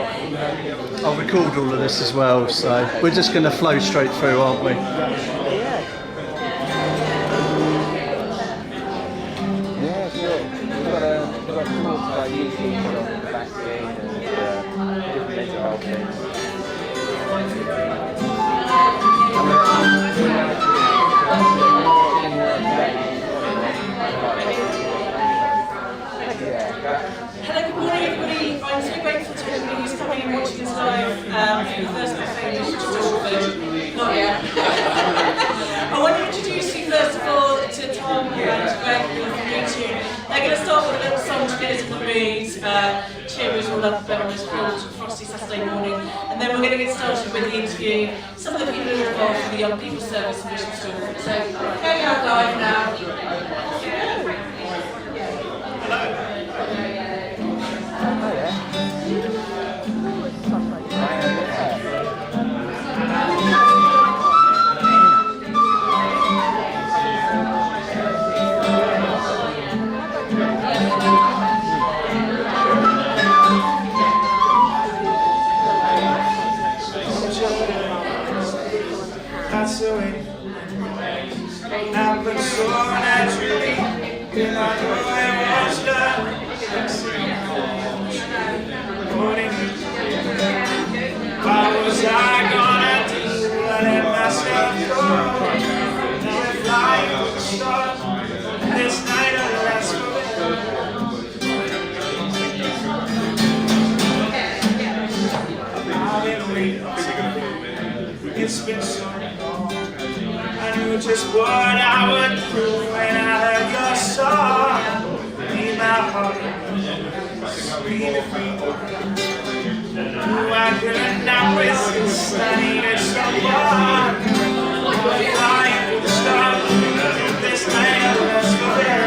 I'll record all of this as well, so we're just going to flow straight through, aren't we? Yeah, sure. We've got talks about using on the vaccine and different mental health things. Hello, good morning everybody. I'm so grateful to everybody who's coming and watching this live for the first cafe, which is Oxford. Not yet. I want to introduce you first of all to Tom and Greg from YouTube. They're going to start with a little song to get us in the mood, cheer us all up on this cold, frosty Saturday morning, and then we're going to get started with the interview. Some of the people who are involved in the Young People's Service and Mission Story. So, going out live now. That's the way it happened so naturally. And I know it was done. What was I gonna do? I let myself go. Now I'm flying with the stars. This night I'll last forever. I've been waiting. It's been so long. I knew just what I would do when I heard your song. In my heart, screaming free. Ooh, I could not resist. I needed someone. I'm flying with the stars. This night I'll last forever.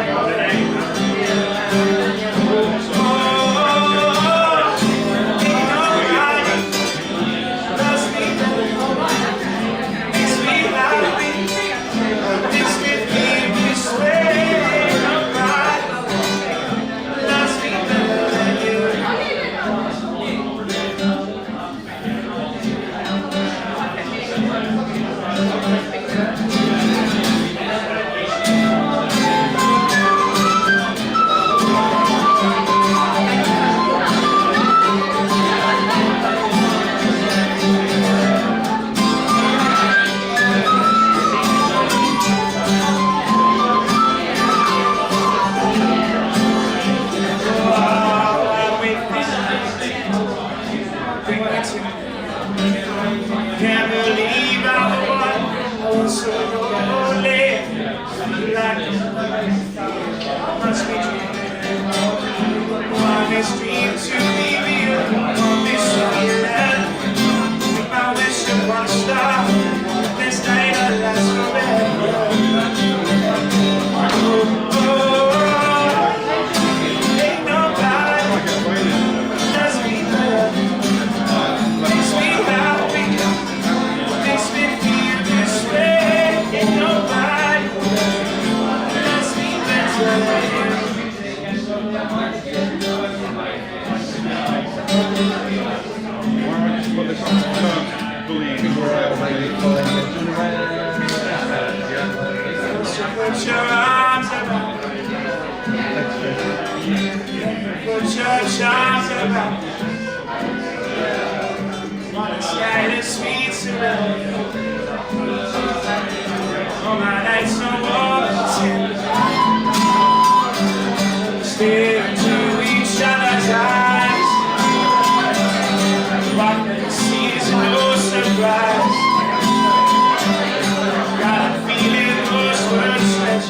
Put your arms around me. Put your arms around me. Wanna slide the sweets around me. All my nights are warm and tender. Stare into each other's eyes. Walk the seas, no surprise. Got a feeling those words stretch.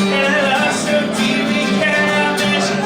And a love so deep we can't measure.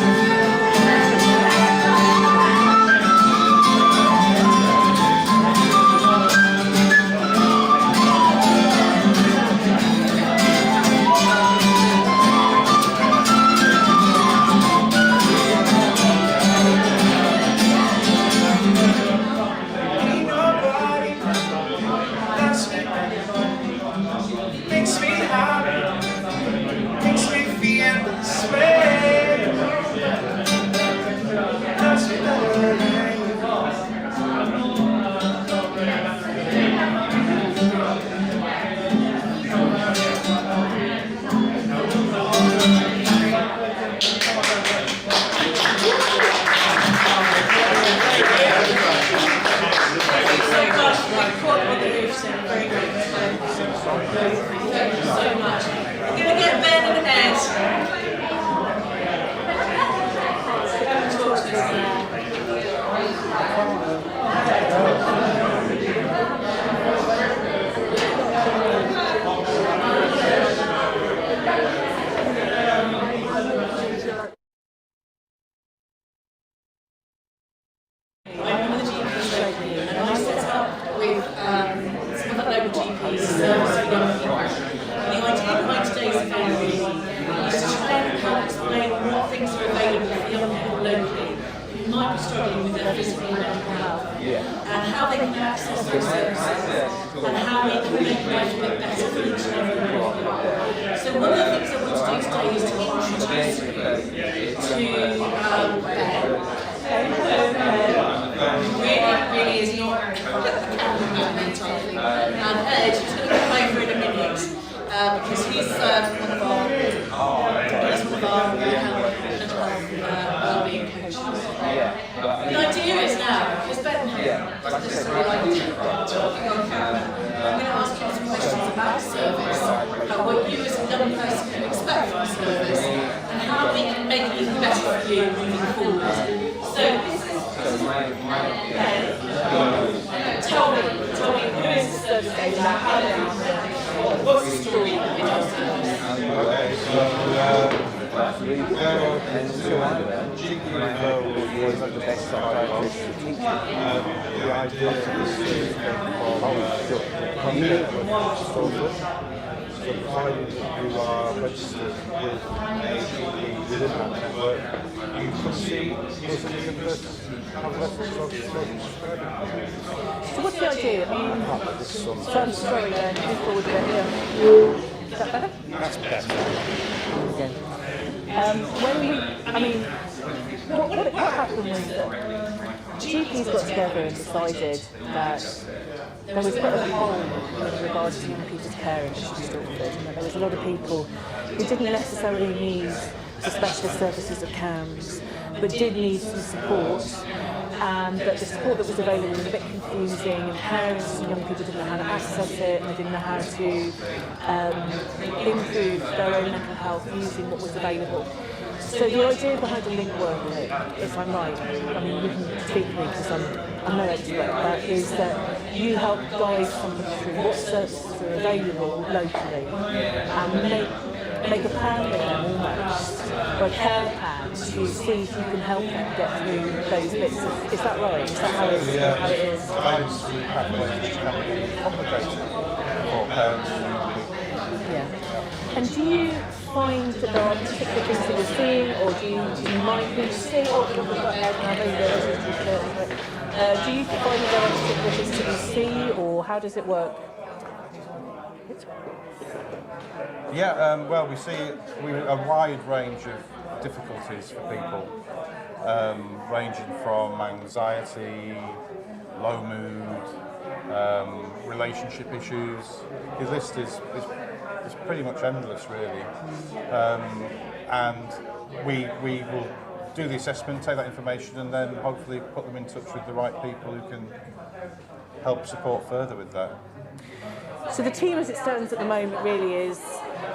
struggling with everything with mental health. And how they can access those services and how we can make life a bit better for each and every one of them. So one of the things I want to do today is to introduce you to really is not and Ed is going to come over in a minute because he's one of our mental health wellbeing coaches. The idea is now, because Ben doesn't necessarily like talking on camera, I'm going to ask you some questions about the service, about what you as a young person can expect from the service, and how we can make it even better for you moving forward. So, tell me, who is the service agent? What's the story of your service? GP was the best psychiatrist to teach me. The idea of this came from community soldiers. So provided you are registered with a GP within that network, you can see those different adolescents or children. So what's the idea? So I'm sorry then, move forward a bit, yeah. Is that better? That's better. Again. When we, what happened was that GPs got together and decided that there was a bit of a hole with regards to young people's care in Stalford, and that there was a lot of people who didn't necessarily need the specialist services of CAMHS, but did need some support, and that the support that was available was a bit confusing, and parents and young people didn't know how to access it, and they didn't know how to improve their own mental health using what was available. So the idea behind the link workbook, if I'm right, I mean you can speak to me because I'm no expert, but is that you help guide somebody through what services are available locally and make a plan with them almost, or a care plan to see if you can help them get through those bits. Is that right? Is that how it is? Guidance through pathways which can be complicated for parents and young people. Yeah. And do you find that there are particular things that you're seeing, or do you mind who you see, or do you find that there are particular things that you see, or how does it work? Yeah, well, we see a wide range of difficulties for people, ranging from anxiety, low mood, relationship issues. The list is pretty much endless, really. And we will do the assessment, take that information, and then hopefully put them in touch with the right people who can help support further with that. So the team as it stands at the moment really is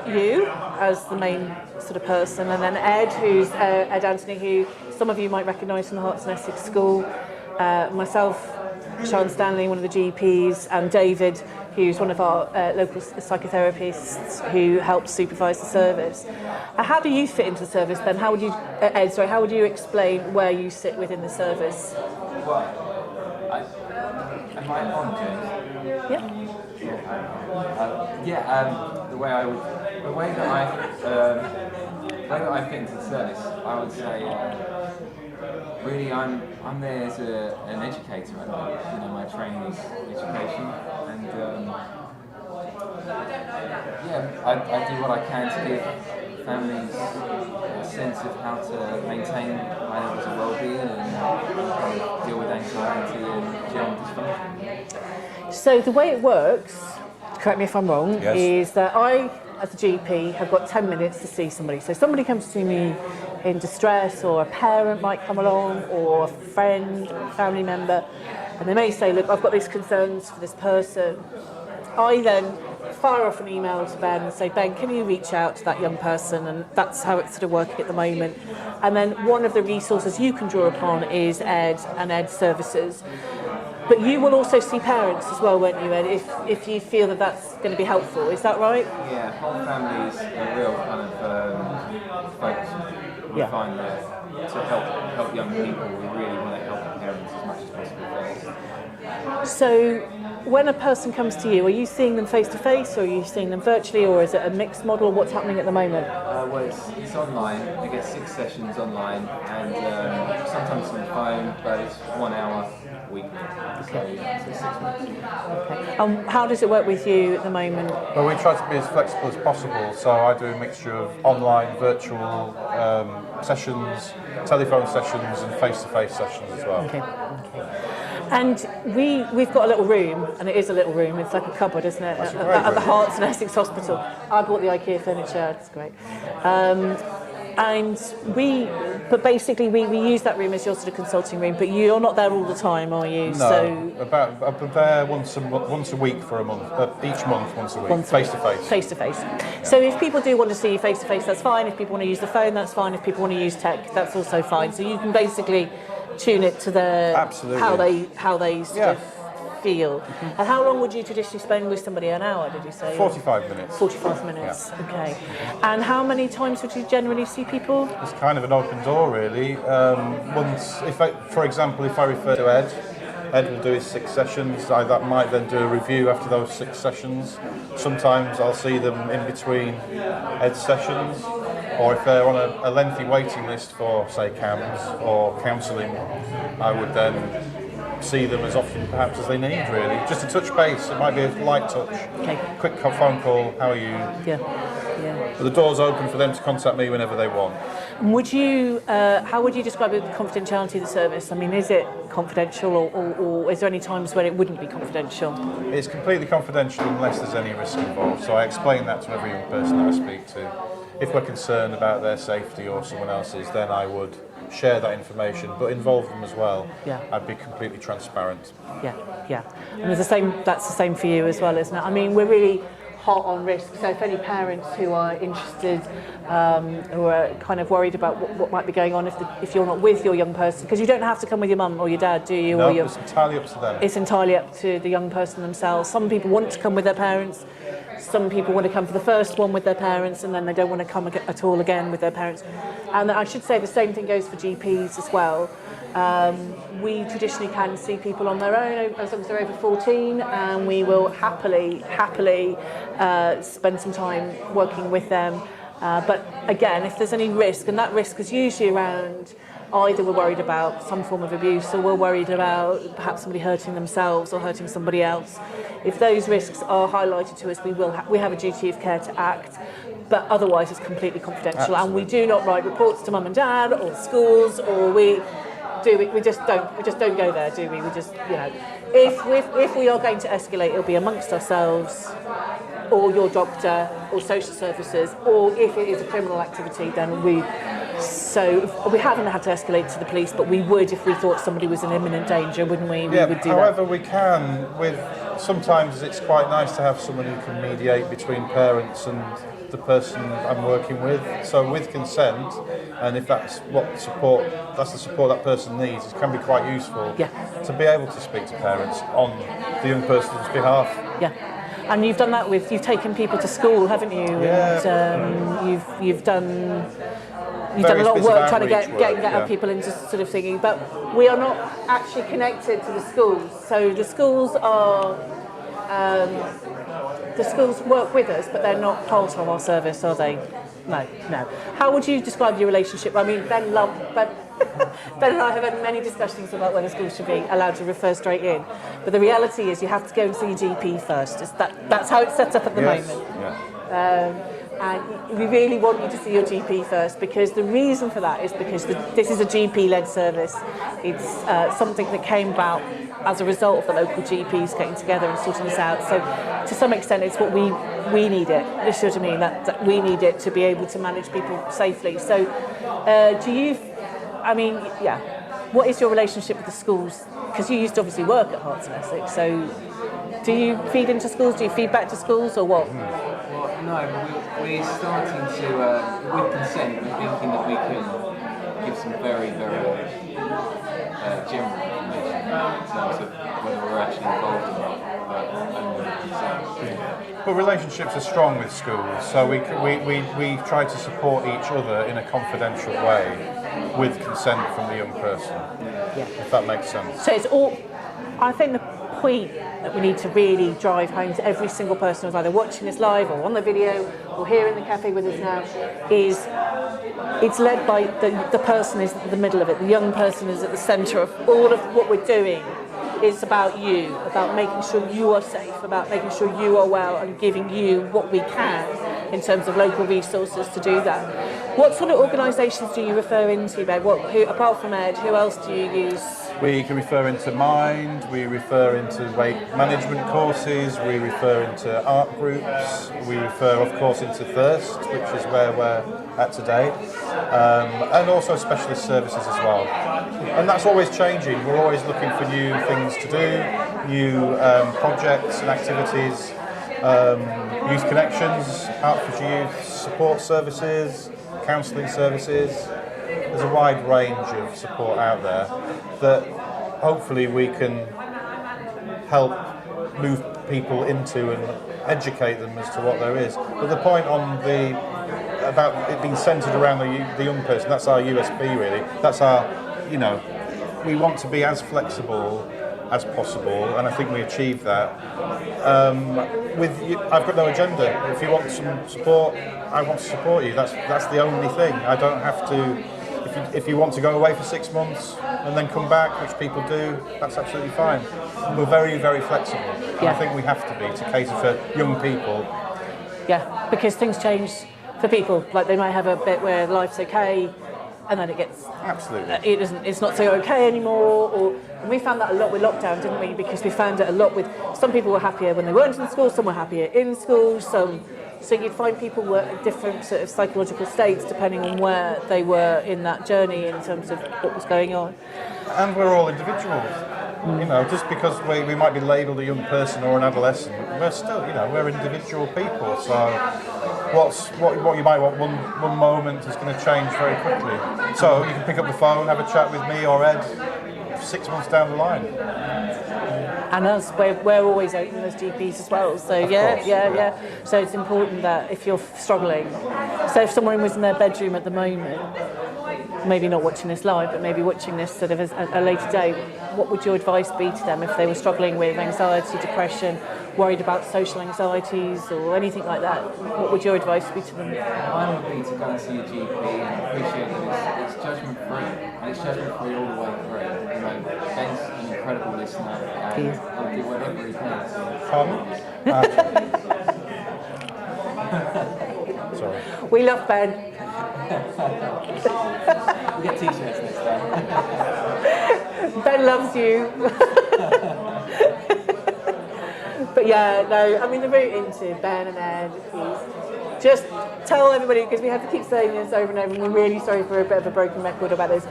you as the main sort of person, and then Ed, who's Ed Anthony, who some of you might recognise from the Hearts and Essex School, myself, Sharon Stanley, one of the GPs, and David, who's one of our local psychotherapists who helps supervise the service. How do you fit into the service then? How would you, Ed, sorry, how would you explain where you sit within the service? Well, am I on, James? Yeah. The way that I fit into the service, I would say, really, I'm there as an educator. My training is education, and I do what I can to give families a sense of how to maintain high levels of well-being and deal with anxiety and general dysfunction. So the way it works, correct me if I'm wrong, Yes. is that I, as a GP, have got 10 minutes to see somebody. So somebody comes to see me in distress, or a parent might come along, or a friend, or a family member, and they may say, look, I've got these concerns for this person. I then fire off an email to Ben and say, Ben, can you reach out to that young person? And that's how it's sort of working at the moment. And then one of the resources you can draw upon is Ed and Ed services. But you will also see parents as well, won't you, Ed, if you feel that that's going to be helpful. Is that right? Yeah, whole family is a real kind of focus. We find that to help young people, we really want to help the parents as much as possible first. So when a person comes to you, are you seeing them face to face, or are you seeing them virtually, or is it a mixed model? What's happening at the moment? Well, it's online. I get 6 sessions online, and sometimes on the phone, but it's 1 hour a week. So 6 months. Okay. How does it work with you at the moment? Well, we try to be as flexible as possible, so I do a mixture of online, virtual sessions, telephone sessions, and face-to-face sessions as well. Okay. And we've got a little room, and it is a little room. It's like a cupboard, isn't it? That's a great At the room. Hearts and Essex Hospital. I bought the IKEA furniture. It's great. But basically we use that room as your sort of consulting room. But you're not there all the time, are you? No, I'm there once a week for a month. Each month, once a week, face to face. Face to face. So if people do want to see you face to face, that's fine. If people want to use the phone, that's fine. If people want to use tech, that's also fine. So you can basically tune it to their Absolutely. how they sort of feel. And how long would you traditionally spend with somebody? An hour, did you say? 45 minutes. 45 minutes. Okay. And how many times would you generally see people? It's kind of an open door, really. For example, if I refer to Ed will do his 6 sessions. That might then do a review after those 6 sessions. Sometimes I'll see them in between Ed's sessions, or if they're on a lengthy waiting list for, say, CAMS or counselling, I would then see them as often perhaps as they need, really. Just a touch base. It might be a light touch. Okay. Quick phone call. How are you? Yeah. But the door's open for them to contact me whenever they want. And would you, how would you describe the confidentiality of the service? I mean, is it confidential, or is there any times when it wouldn't be confidential? It's completely confidential unless there's any risk involved. So I explain that to every young person that I speak to. If we're concerned about their safety or someone else's, then I would share that information, but involve them as well. Yeah. I'd be completely transparent. Yeah. And that's the same for you as well, isn't it? I mean, we're really hot on risk. So if any parents who are interested, who are kind of worried about what might be going on if you're not with your young person, because you don't have to come with your mum or your dad, do you? No, it's entirely up to them. It's entirely up to the young person themselves. Some people want to come with their parents. Some people want to come for the first one with their parents, and then they don't want to come at all again with their parents. And I should say the same thing goes for GPs as well. We traditionally can see people on their own as long as they're over 14, and we will happily spend some time working with them. But again, if there's any risk, and that risk is usually around either we're worried about some form of abuse, or we're worried about perhaps somebody hurting themselves or hurting somebody else. If those risks are highlighted to us, we have a duty of care to act. But otherwise, it's completely confidential. Absolutely. And we do not write reports to mum and dad or schools, or we just don't go there, do we? We just, if we are going to escalate, it'll be amongst ourselves, or your doctor, or social services, or if it is a criminal activity, then we haven't had to escalate to the police, but we would if we thought somebody was in imminent danger, wouldn't we? We would do however that. we can. Sometimes it's quite nice to have someone who can mediate between parents and the person I'm working with. So with consent, and if that's the support that person needs, it can be quite useful to be able to speak to parents on the young person's behalf. Yeah. And you've done that you've taken people to school, haven't you? Yeah. And you've done a Various lot of bits of work trying to outreach get work, people into sort of thinking, but we are not actually connected to the schools. So the schools work with us, but they're not part of our service, are they? No. How would you describe your relationship? I mean, Ben and I have had many discussions about whether schools should be allowed to refer straight in. But the reality is you have to go and see your GP first. That's how it's set up at the moment. Yeah. And we really want you to see your GP first, because the reason for that is because this is a GP-led service. It's something that came about as a result of the local GPs getting together and sorting this out. So to some extent it's what we need it. You see what I mean? That we need it to be able to manage people safely. So what is your relationship with the schools? Because you used to obviously work at Hearts and Essex, so do you feed into schools? Do you feed back to schools, or what? Well, no, we're starting to, with consent, we're thinking that we can give some very, very general information in terms of whether we're actually involved or not, but only with consent. But relationships are strong with schools, so we try to support each other in a confidential way with consent from the young person, if that makes sense. So it's all. I think the point that we need to really drive home to every single person who's either watching this live or on the video or here in the cafe with us now is it's led by the person is at the middle of it. The young person is at the centre of all of what we're doing. It's about you, about making sure you are safe, about making sure you are well and giving you what we can in terms of local resources to do that. What sort of organisations do you refer into, Ben? Apart from Ed, who else do you use? We can refer into Mind, we refer into weight management courses, we refer into art groups, we refer of course into Thirst, which is where we're at today, and also specialist services as well. And that's always changing, we're always looking for new things to do, new projects and activities, youth connections, Hertfordshire Youth support services, counselling services. There's a wide range of support out there that hopefully we can help move people into and educate them as to what there is. But the point about it being centred around the young person, that's our USP really. That's our, we want to be as flexible as possible, and I think we achieve that. I've got no agenda. If you want some support, I want to support you. That's the only thing. I don't have to. If you want to go away for 6 months and then come back, which people do, that's absolutely fine. We're very, very flexible. And I think we have to be to cater for young people. Yeah, because things change for people. Like they might have a bit where life's okay, and then it gets absolutely. It's not so okay anymore. And we found that a lot with lockdown, didn't we? Because we found it a lot with some people were happier when they weren't in school, some were happier in school, So you'd find people were at different sort of psychological states depending on where they were in that journey in terms of what was going on. And we're all individuals. Just because we might be labelled a young person or an adolescent, we're still, we're individual people. So what you might want one moment is going to change very quickly. So you can pick up the phone, have a chat with me or Ed 6 months down the line. And us, we're always open as GPs as well. So yeah. So it's important that if you're struggling, so if someone was in their bedroom at the moment, maybe not watching this live, but maybe watching this sort of at a later date, what would your advice be to them if they were struggling with anxiety, depression, worried about social anxieties or anything like that? What would your advice be to them? Mine would be to go and see a GP and appreciate that it's judgment free, and it's judgment free all the way through. Ben's an incredible listener, and he'll do whatever he can. Sorry. We love Ben. We'll get t-shirts next time. Ben loves you. But the route into Ben and Ed is just tell everybody, because we have to keep saying this over and over, and we're really sorry for a bit of a broken record about this.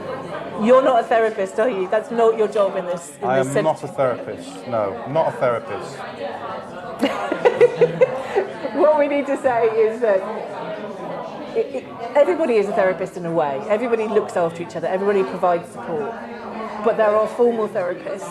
You're not a therapist, are you? That's not your job in this. I am not a therapist. No, not a therapist. What we need to say is that everybody is a therapist in a way. Everybody looks after each other. Everybody provides support. But there are formal therapists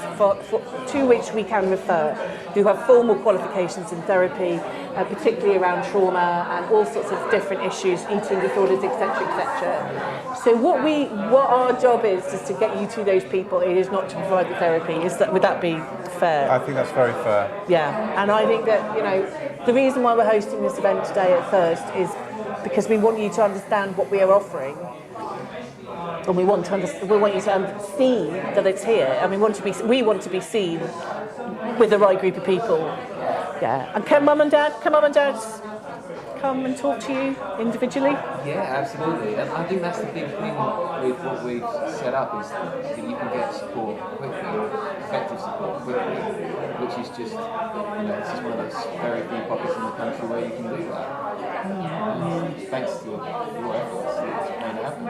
to which we can refer, who have formal qualifications in therapy, particularly around trauma and all sorts of different issues, eating disorders, etc., etc. So what our job is to get you to those people. It is not to provide the therapy. Would that be fair? I think that's very fair. Yeah, and I think that the reason why we're hosting this event today at Thirst is because we want you to understand what we are offering. And we want you to see that it's here, and we want to be seen with the right group of people. Yeah, and can mum and dad come and talk to you individually? Yeah, absolutely. And I think that's the big thing with what we've set up is that you can get support quickly, effective support quickly, which is just, this is one of those very few pockets in the country where you can do that. Thanks to your efforts, it's going to happen.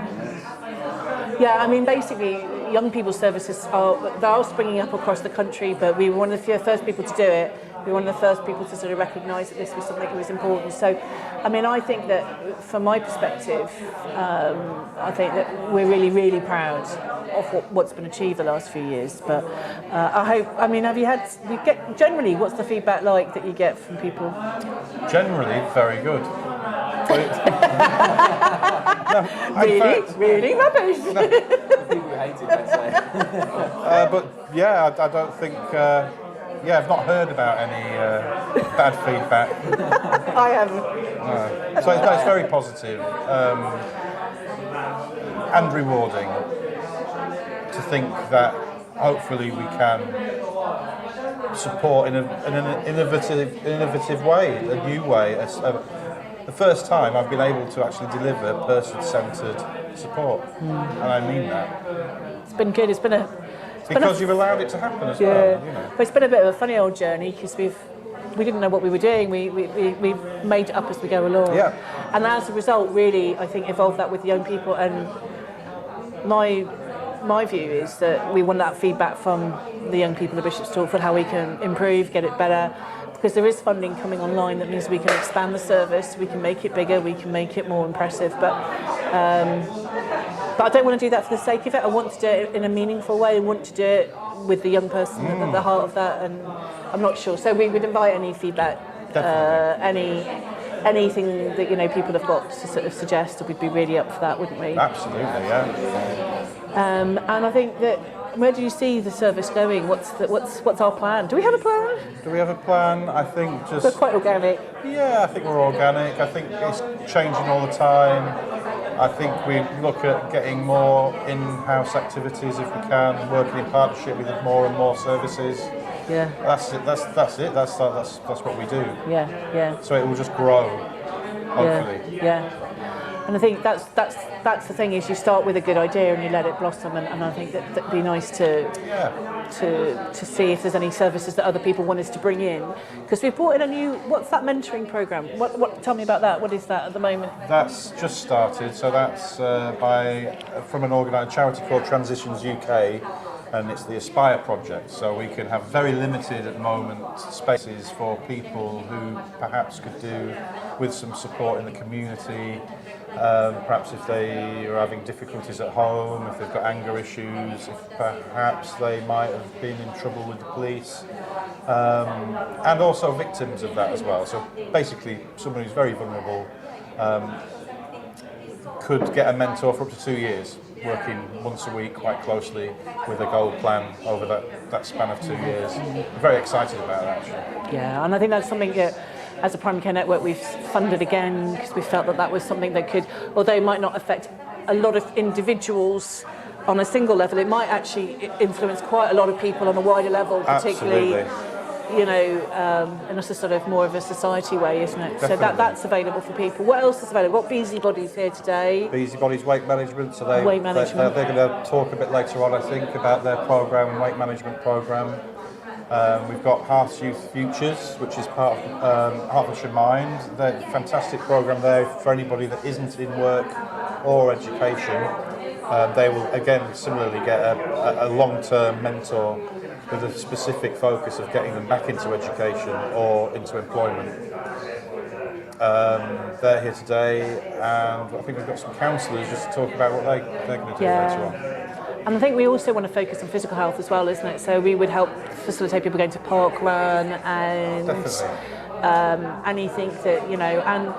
Yeah, basically, young people's services are springing up across the country, but we were one of the first people to do it. We were one of the first people to sort of recognise that this was something that was important. So, I think that from my perspective, I think that we're really, really proud of what's been achieved the last few years. But I hope, generally, what's the feedback like that you get from people? Generally, very good. Really rubbish. People hate it, I'd say. But yeah, I don't think yeah, I've not heard about any bad feedback. I haven't. So it's very positive and rewarding to think that hopefully we can support in an innovative way, a new way. The first time I've been able to actually deliver person-centred support, and I mean that. It's been good. It's been a Because you've allowed it to happen as yeah. well. You know. But it's been a bit of a funny old journey because we didn't know what we were doing. We made it up as we go along. Yeah. And as a result, really, I think evolved that with young people. And my view is that we want that feedback from the young people of Bishop's Stortford, how we can improve, get it better. Because there is funding coming online that means we can expand the service, we can make it bigger, we can make it more impressive. But I don't want to do that for the sake of it. I want to do it in a meaningful way. I want to do it with the young person at the heart of that. And I'm not sure. So we would invite any feedback, anything that people have got to sort of suggest. We'd be really up for that, wouldn't we? Absolutely, yeah. And I think that. Where do you see the service going? What's our plan? Do we have a plan? Do we have a plan? I think just... We're quite organic. Yeah, I think we're organic. I think it's changing all the time. I think we look at getting more in-house activities if we can, working in partnership with more and more services. Yeah. That's it. That's it. That's what we do. Yeah, yeah. So it will just grow, hopefully. Yeah. And I think that's the thing is you start with a good idea and you let it blossom, and I think that'd be nice to see if there's any services that other people want us to bring in, because we've brought in a new, what's that mentoring program? What tell me about that? What is that at the moment? That's just started. So that's from an organised charity called Transitions UK, and it's the Aspire project. So we can have very limited at the moment spaces for people who perhaps could do with some support in the community. Perhaps if they are having difficulties at home, if they've got anger issues, if perhaps they might have been in trouble with the police, and also victims of that as well. So basically, someone who's very vulnerable could get a mentor for up to 2 years, working once a week quite closely with a goal plan over that span of 2 years. I'm very excited about that, actually. Yeah, and I think that's something that, as a primary care network, we've funded again because we felt that was something that could, although it might not affect a lot of individuals on a single level, it might actually influence quite a lot of people on a wider level, particularly, in a sort of more of a society way, isn't it? Definitely. So that's available for people. What else is available? We've got Busybodies here today. Busybodies Weight Management, so they're going to talk a bit later on, I think, about their programme, weight management programme. We've got Hearth's Youth Futures, which is part of Hertfordshire Mind. They're a fantastic programme there for anybody that isn't in work or education. They will, again, similarly get a long-term mentor with a specific focus of getting them back into education or into employment. They're here today, and I think we've got some counsellors just to talk about what they're going to do later on. And I think we also want to focus on physical health as well, isn't it? So we would help facilitate people going to park run and anything that, and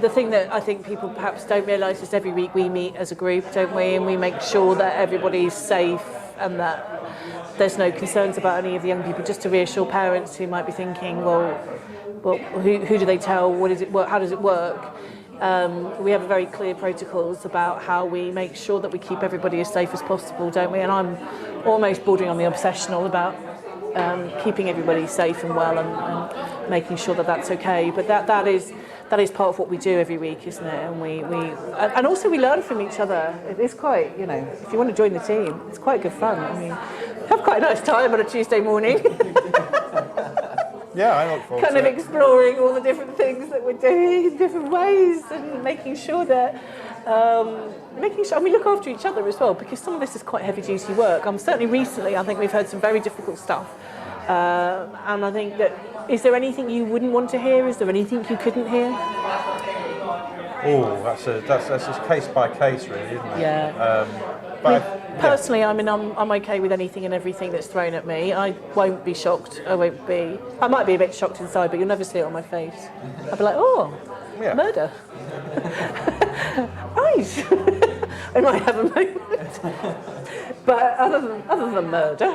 the thing that I think people perhaps don't realise is every week we meet as a group, don't we? And we make sure that everybody's safe and that there's no concerns about any of the young people, just to reassure parents who might be thinking, well, who do they tell? What is it? How does it work? We have very clear protocols about how we make sure that we keep everybody as safe as possible, don't we? And I'm almost bordering on the obsessional about keeping everybody safe and well and making sure that that's okay. But that is part of what we do every week, isn't it? And also we learn from each other. It is quite, if you want to join the team, it's quite good fun. I mean, have quite a nice time on a Tuesday morning. Yeah, I look forward kind to of it. exploring all the different things that we're doing in different ways and making sure that and we look after each other as well, because some of this is quite heavy duty work. Certainly recently I think we've heard some very difficult stuff, and I think that, is there anything you wouldn't want to hear? Is there anything you couldn't hear? Oh, that's just case by case, really, isn't it? Yeah. Personally, I'm okay with anything and everything that's thrown at me. I won't be shocked. I might be a bit shocked inside, but you'll never see it on my face. I'll be like, murder. Right. I might have a moment. But other than murder,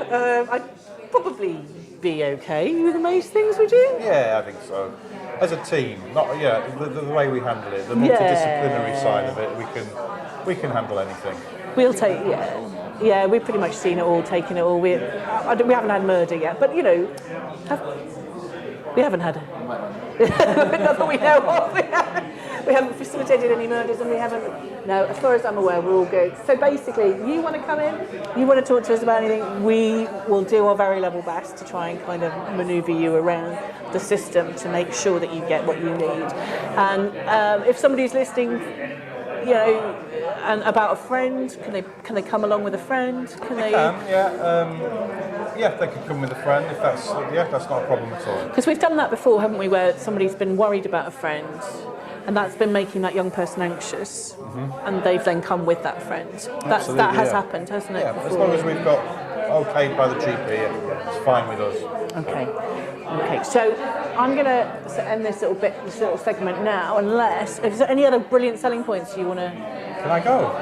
I'd probably be okay with most things, would you? Yeah, I think so. As a team, not the way we handle it, the multidisciplinary side of it, we can handle anything. We'll take, yeah, we've pretty much seen it all, taken it all. We haven't had murder yet, but you know, we haven't had it. Not that we know of. We haven't facilitated any murders, and we haven't. No, as far as I'm aware, we're all good. So basically, you want to come in, you want to talk to us about anything, we will do our very level best to try and kind of manoeuvre you around the system to make sure that you get what you need. And if somebody's listening, you know, and about a friend, can they come along with a friend? Yeah, they could come with a friend if that's not a problem at all. Because we've done that before, haven't we? Where somebody's been worried about a friend, and that's been making that young person anxious, and they've then come with that friend. That has happened, hasn't it? Yeah, before? as long as we've got okayed by the GP, it's fine with us. Okay. So I'm going to end this little segment now, unless is there any other brilliant selling points you want to? Can I go?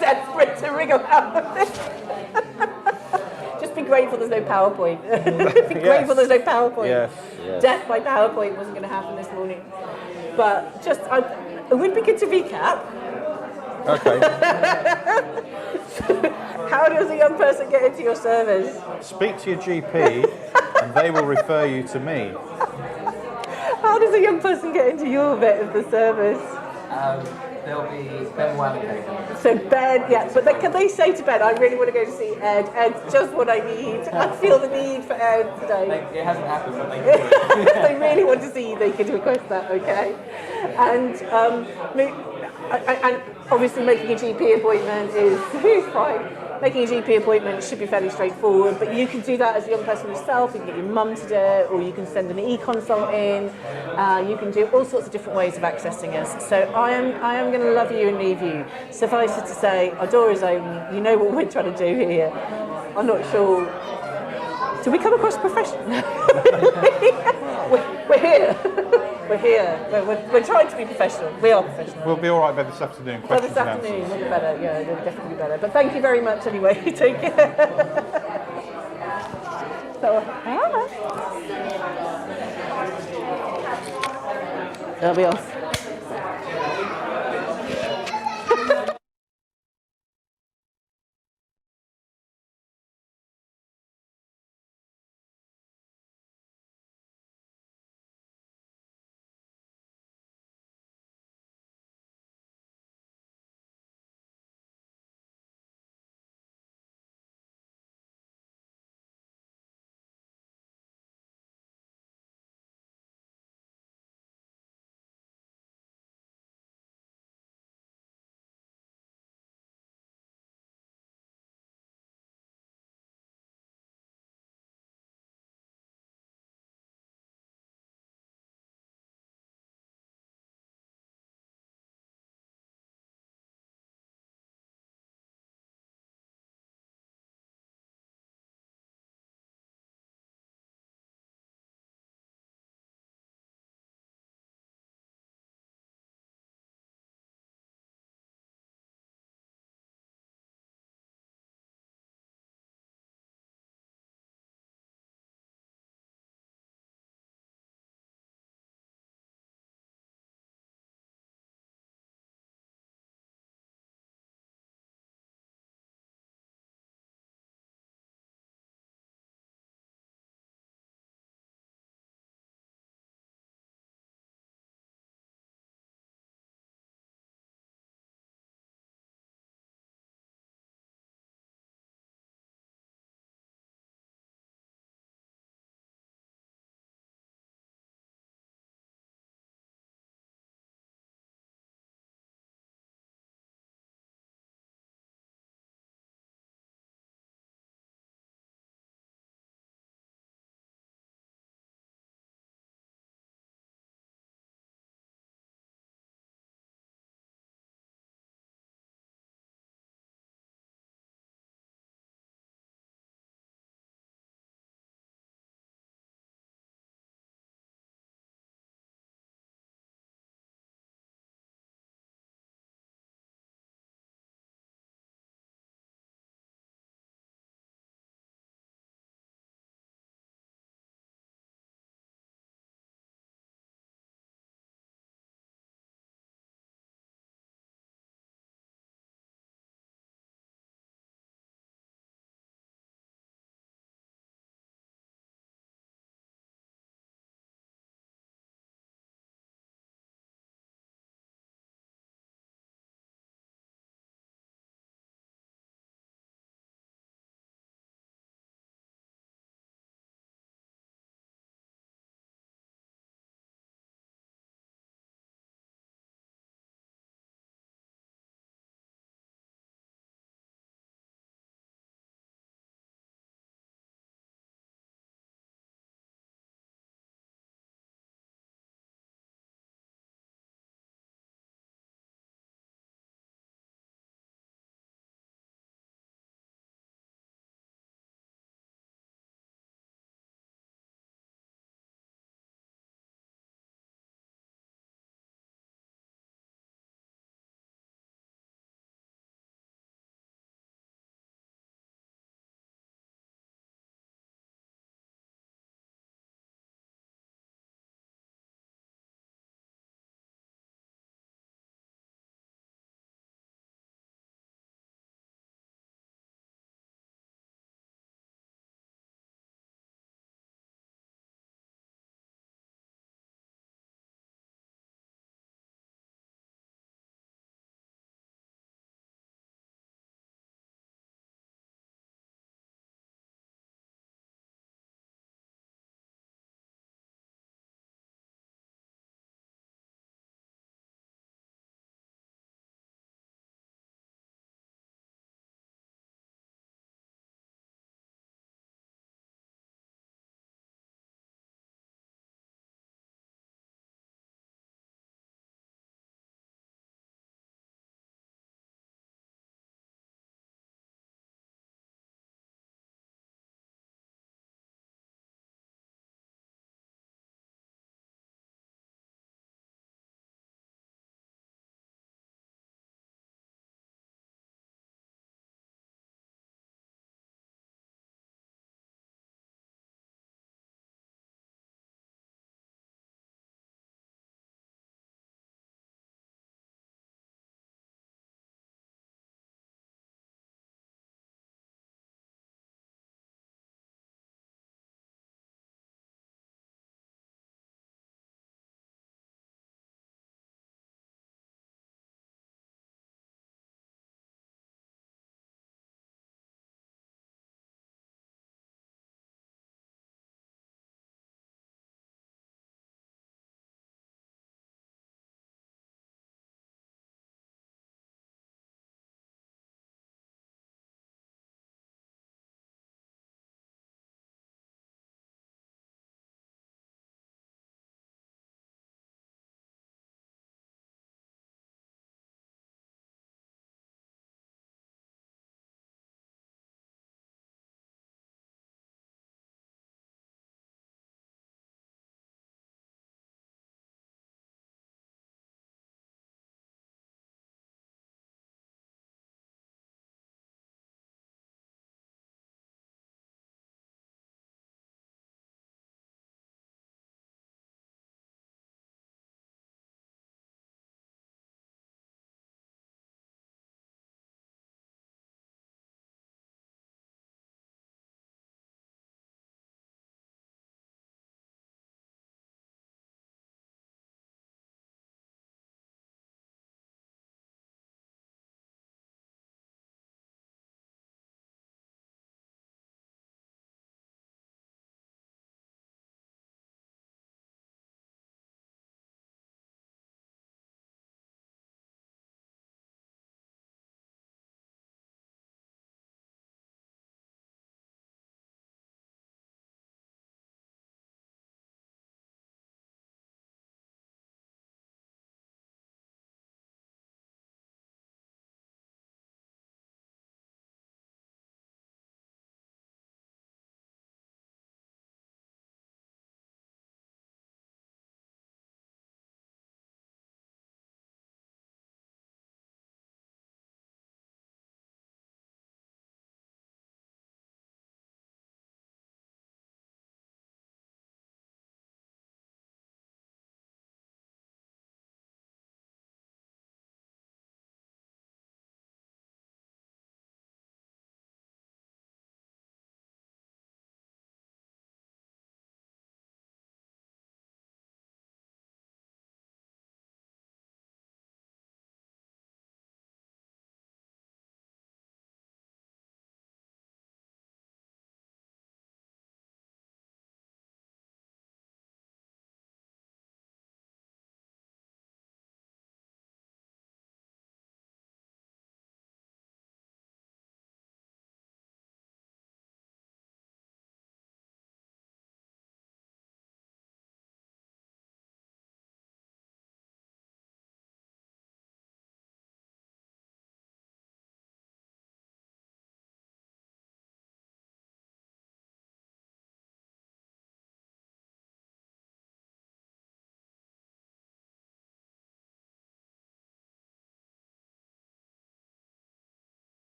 Desperate to wriggle out of this. Just be grateful there's no PowerPoint. Be grateful there's no PowerPoint. Yes. Death by PowerPoint wasn't going to happen this morning. But just, it would be good to recap. Okay. How does a young person get into your service? Speak to your GP and they will refer you to me. How does a young person get into your bit of the service? There'll be Ben will allocate. So Ben, yeah, but can they say to Ben, I really want to go to see Ed. Ed's just what I need. I feel the need for Ed today. It hasn't happened, but they can do it. If they really want to see you, they can request that, okay? And obviously making a GP appointment is fine. Making a GP appointment should be fairly straightforward, but you can do that as a young person yourself. You can get your mum to do it, or you can send an e-consult in. You can do all sorts of different ways of accessing us. So I am going to love you and leave you. Suffice it to say, our door is open. You know what we're trying to do here. I'm not sure. Do we come across professional? We're here. We're here. We're trying to be professional. We are professional. We'll be all right by this afternoon. By this afternoon, we'll be better. Yeah, it'll definitely be better. But thank you very much anyway. Take care. So, I'll be off.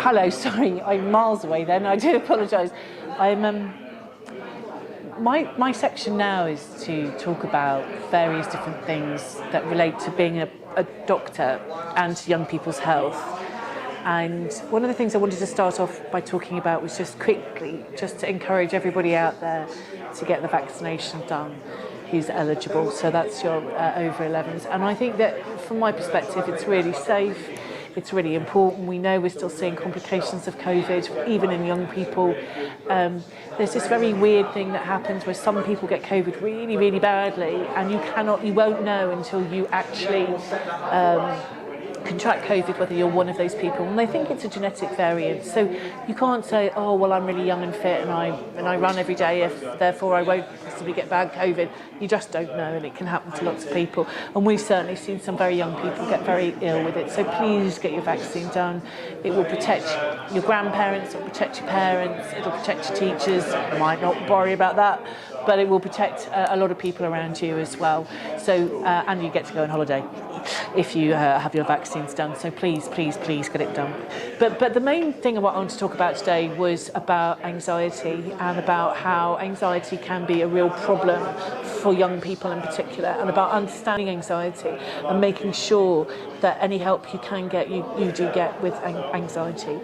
Hello, sorry, I'm miles away then. I do apologise. I'm my section now is to talk about various different things that relate to being a doctor and to young people's health. And one of the things I wanted to start off by talking about was just quickly, just to encourage everybody out there to get the vaccination done who's eligible. So that's your over 11s. And I think that from my perspective, it's really safe. It's really important. We know we're still seeing complications of COVID, even in young people. There's this very weird thing that happens where some people get COVID really, really badly, and you won't know until you actually contract COVID whether you're one of those people, and they think it's a genetic variant. So you can't say, oh well, I'm really young and fit and I run every day, therefore I won't possibly get bad COVID. You just don't know, and it can happen to lots of people, and we've certainly seen some very young people get very ill with it. So please get your vaccine done. It will protect your grandparents, it will protect your parents, it will protect your teachers. You might not worry about that, but it will protect a lot of people around you as well. So and you get to go on holiday if you have your vaccines done. So please, please, please get it done. But the main thing I want to talk about today was about anxiety, and about how anxiety can be a real problem for young people in particular, and about understanding anxiety and making sure that any help you can get, you do get with anxiety.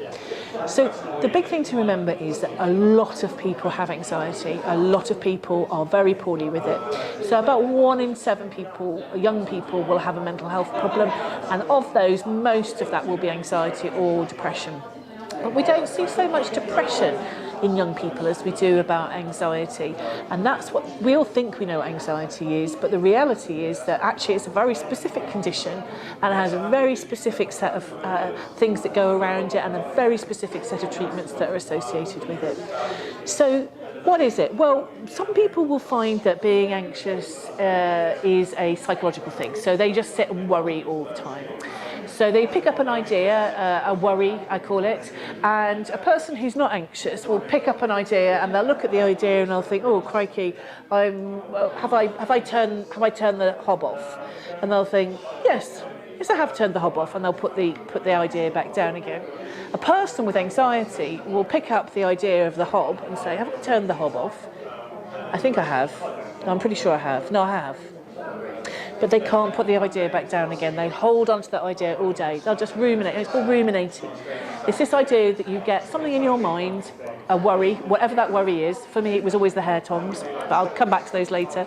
So the big thing to remember is that a lot of people have anxiety. A lot of people are very poorly with it. So about 1 in 7 people, young people, will have a mental health problem, and of those, most of that will be anxiety or depression. But we don't see so much depression in young people as we do about anxiety, and that's what we all think we know what anxiety is, but the reality is that actually it's a very specific condition and it has a very specific set of things that go around it, and a very specific set of treatments that are associated with it. So what is it? Well, some people will find that being anxious is a psychological thing, so they just sit and worry all the time. So they pick up an idea, a worry, I call it, and a person who's not anxious will pick up an idea and they'll look at the idea and they'll think, oh crikey, have I turned the hob off? And they'll think, yes, I have turned the hob off, and they'll put the idea back down again. A person with anxiety will pick up the idea of the hob and say, have I turned the hob off? I think I have. No, I'm pretty sure I have. No, I have. But they can't put the idea back down again. They hold on to that idea all day. They'll just ruminate. It's called ruminating. It's this idea that you get something in your mind, a worry, whatever that worry is. For me, it was always the hair tongs, but I'll come back to those later.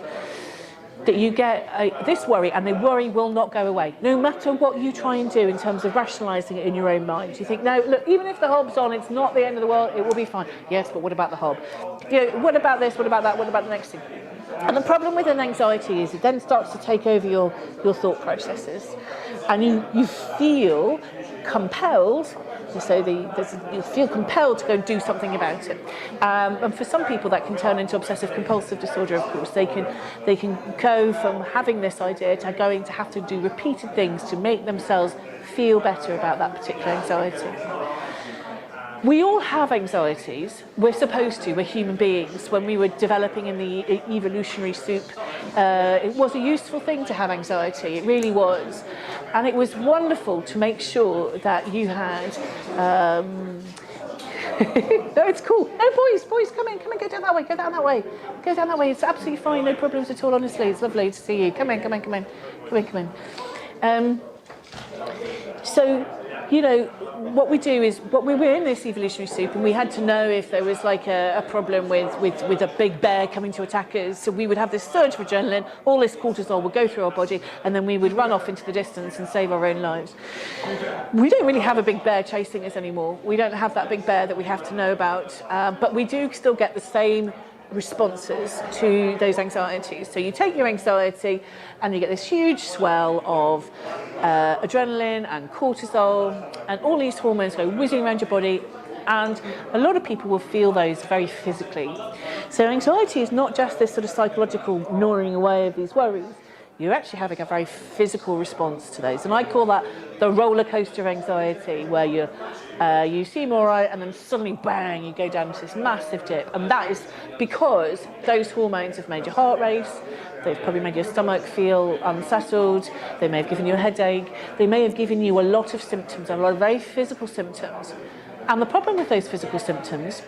That you get this worry, and the worry will not go away. No matter what you try and do in terms of rationalising it in your own mind. You think, no, look, even if the hob's on, it's not the end of the world, it will be fine. Yes, but what about the hob? You know, what about this, what about that, what about the next thing? And the problem with an anxiety is it then starts to take over your thought processes, and you feel compelled. So you feel compelled to go and do something about it. And for some people that can turn into obsessive compulsive disorder, of course. They can go from having this idea to going to have to do repeated things to make themselves feel better about that particular anxiety. We all have anxieties. We're supposed to. We're human beings. When we were developing in the evolutionary soup, it was a useful thing to have anxiety. It really was. And it was wonderful to make sure that you had... No, it's cool. No, boys, come in, go down that way, go down that way. It's absolutely fine, no problems at all, honestly. It's lovely to see you. Come in. So, you know, what we do is, we were in this evolutionary soup, and we had to know if there was like a problem with a big bear coming to attack us. So we would have this surge of adrenaline, all this cortisol would go through our body, and then we would run off into the distance and save our own lives. We don't really have a big bear chasing us anymore. We don't have that big bear that we have to know about, but we do still get the same responses to those anxieties. So you take your anxiety and you get this huge swell of adrenaline and cortisol, and all these hormones go whizzing around your body, and a lot of people will feel those very physically. So anxiety is not just this sort of psychological gnawing away of these worries. You're actually having a very physical response to those. And I call that the roller coaster of anxiety, where you're you seem all right, and then suddenly, bang, you go down to this massive dip. And that is because those hormones have made your heart race, they've probably made your stomach feel unsettled, they may have given you a headache, they may have given you a lot of symptoms, a lot of very physical symptoms. And the problem with those physical symptoms,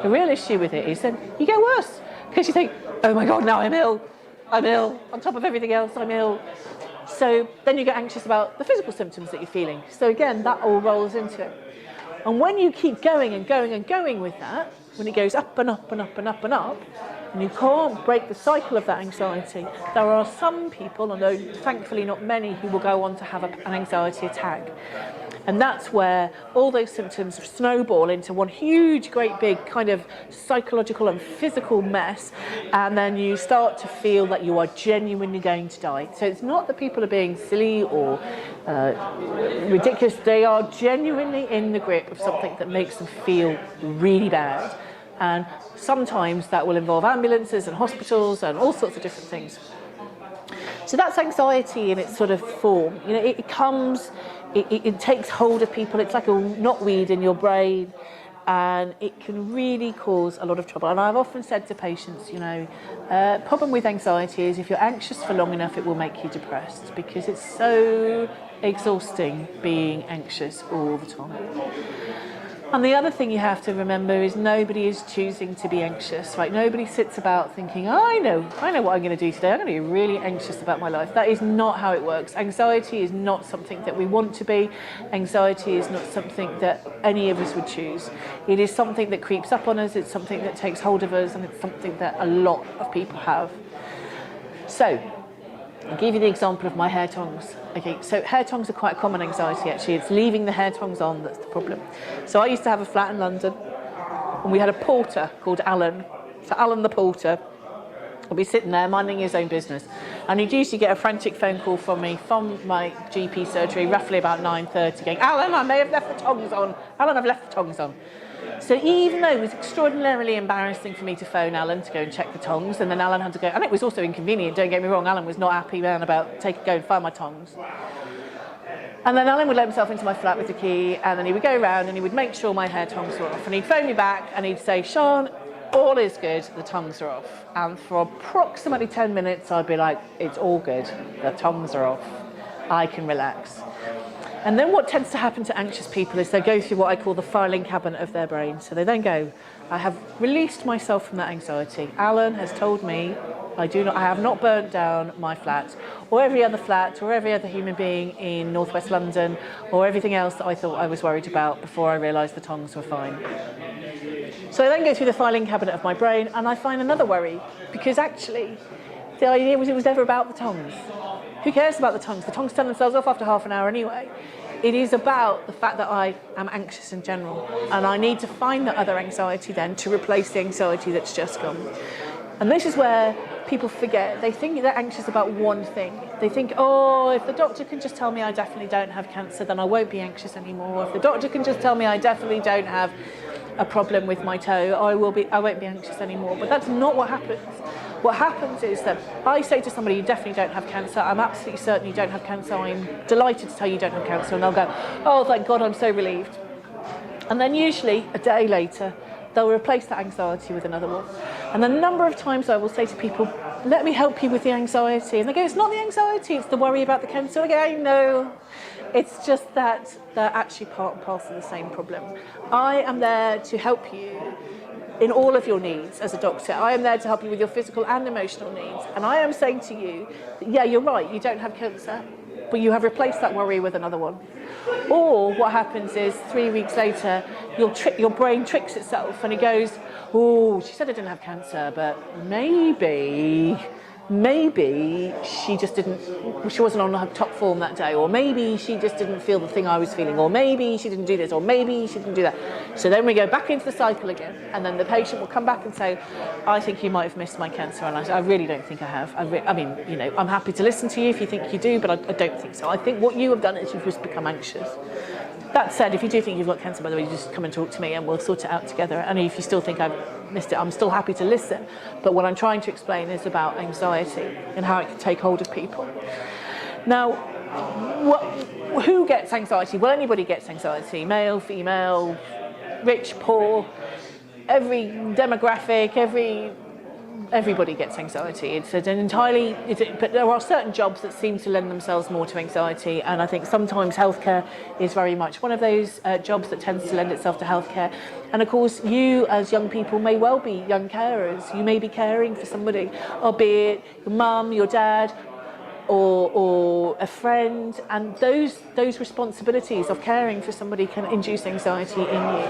the real issue with it is that you get worse, because you think, oh my God, now I'm ill, on top of everything else, I'm ill. So then you get anxious about the physical symptoms that you're feeling. So again, that all rolls into it. And when you keep going and going and going with that, when it goes up and up and up and up and up, and you can't break the cycle of that anxiety, there are some people, although thankfully not many, who will go on to have an anxiety attack. And that's where all those symptoms snowball into one huge, great big kind of psychological and physical mess. And then you start to feel that you are genuinely going to die. So it's not that people are being silly or ridiculous. They are genuinely in the grip of something that makes them feel really bad. And sometimes that will involve ambulances and hospitals and all sorts of different things. So that's anxiety in its sort of form. You know, it comes, it takes hold of people. It's like a knotweed in your brain, and it can really cause a lot of trouble. And I've often said to patients, you know, problem with anxiety is if you're anxious for long enough, it will make you depressed, because it's so exhausting being anxious all the time. And the other thing you have to remember is nobody is choosing to be anxious, right? Nobody sits about thinking, oh, I know what I'm going to do today. I'm going to be really anxious about my life. That is not how it works. Anxiety is not something that we want to be. Anxiety is not something that any of us would choose. It is something that creeps up on us. It's something that takes hold of us, and it's something that a lot of people have. So, I'll give you the example of my hair tongs. Okay, so hair tongs are quite a common anxiety actually. It's leaving the hair tongs on that's the problem. So I used to have a flat in London, and we had a porter called Alan. So Alan the porter would be sitting there minding his own business, and he'd usually get a frantic phone call from me from my GP surgery roughly about 9:30 going, Alan, I may have left the tongs on. Alan, I've left the tongs on. So even though it was extraordinarily embarrassing for me to phone Alan to go and check the tongs, and then Alan had to go, and it was also inconvenient, don't get me wrong, Alan was not happy man about go and find my tongs. And then Alan would let himself into my flat with the key, and then he would go around and he would make sure my hair tongs were off, and he'd phone me back and he'd say, Sian, all is good, the tongs are off. And for approximately 10 minutes I'd be like, it's all good, the tongs are off, I can relax. And then what tends to happen to anxious people is they go through what I call the filing cabinet of their brain. So they then go, I have released myself from that anxiety. Alan has told me I have not burnt down my flat, or every other flat, or every other human being in northwest London, or everything else that I thought I was worried about before I realised the tongs were fine. So I then go through the filing cabinet of my brain, and I find another worry, because actually the idea was it was never about the tongs. Who cares about the tongs? The tongs turn themselves off after half an hour anyway. It is about the fact that I am anxious in general, and I need to find that other anxiety then to replace the anxiety that's just gone. And this is where people forget. They think they're anxious about one thing. They think, oh, if the doctor can just tell me I definitely don't have cancer, then I won't be anxious anymore. If the doctor can just tell me I definitely don't have a problem with my toe, I won't be anxious anymore. But that's not what happens. What happens is that I say to somebody, you definitely don't have cancer, I'm absolutely certain you don't have cancer, I'm delighted to tell you don't have cancer, and they'll go, oh, thank God, I'm so relieved. And then usually, a day later, they'll replace that anxiety with another one. And the number of times I will say to people, let me help you with the anxiety, and they go, it's not the anxiety, it's the worry about the cancer. I go, no, it's just that they're actually part and parcel of the same problem. I am there to help you in all of your needs as a doctor. I am there to help you with your physical and emotional needs. And I am saying to you, that, yeah, you're right, you don't have cancer, but you have replaced that worry with another one. Or what happens is 3 weeks later, your brain tricks itself and it goes, oh, she said I didn't have cancer, but maybe she wasn't on her top form that day, or maybe she just didn't feel the thing I was feeling, or maybe she didn't do this, or maybe she didn't do that. So then we go back into the cycle again, and then the patient will come back and say, I think you might have missed my cancer, and I really don't think I have. I mean, you know, I'm happy to listen to you if you think you do, but I don't think so. I think what you have done is you've just become anxious. That said, if you do think you've got cancer, by the way, you just come and talk to me and we'll sort it out together. And if you still think I've missed it, I'm still happy to listen. But what I'm trying to explain is about anxiety and how it can take hold of people. Now, who gets anxiety? Well, anybody gets anxiety, male, female, rich, poor, every demographic, everybody gets anxiety. It's an entirely, but there are certain jobs that seem to lend themselves more to anxiety, and I think sometimes healthcare is very much one of those jobs that tends to lend itself to healthcare. And of course, you as young people may well be young carers. You may be caring for somebody, albeit your mum, your dad, or a friend, and those responsibilities of caring for somebody can induce anxiety in you.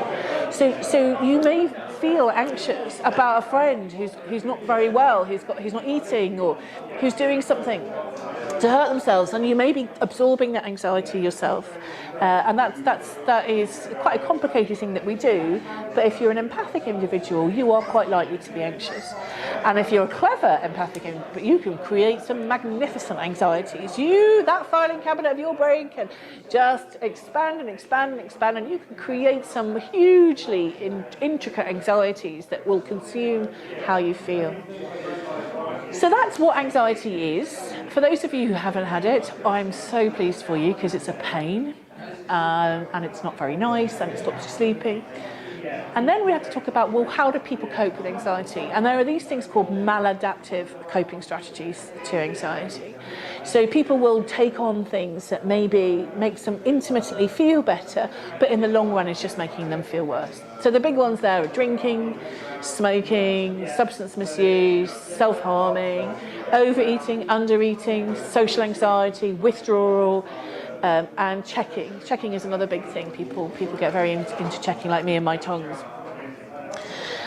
So you may feel anxious about a friend who's not very well, who's not eating, or who's doing something to hurt themselves, and you may be absorbing that anxiety yourself. And that is quite a complicated thing that we do, but if you're an empathic individual, you are quite likely to be anxious. And if you're a clever empathic individual, you can create some magnificent anxieties. That filing cabinet of your brain can just expand and expand and expand, and you can create some hugely intricate anxieties that will consume how you feel. So that's what anxiety is. For those of you who haven't had it, I'm so pleased for you, because it's a pain. And it's not very nice, and it stops you sleeping. And then we have to talk about, well, how do people cope with anxiety? And there are these things called maladaptive coping strategies to anxiety. So people will take on things that maybe makes them intermittently feel better, but in the long run is just making them feel worse. So the big ones there are drinking, smoking, substance misuse, self-harming, overeating, undereating, social anxiety, withdrawal, and checking. Checking is another big thing. People get very into checking, like me and my tongs.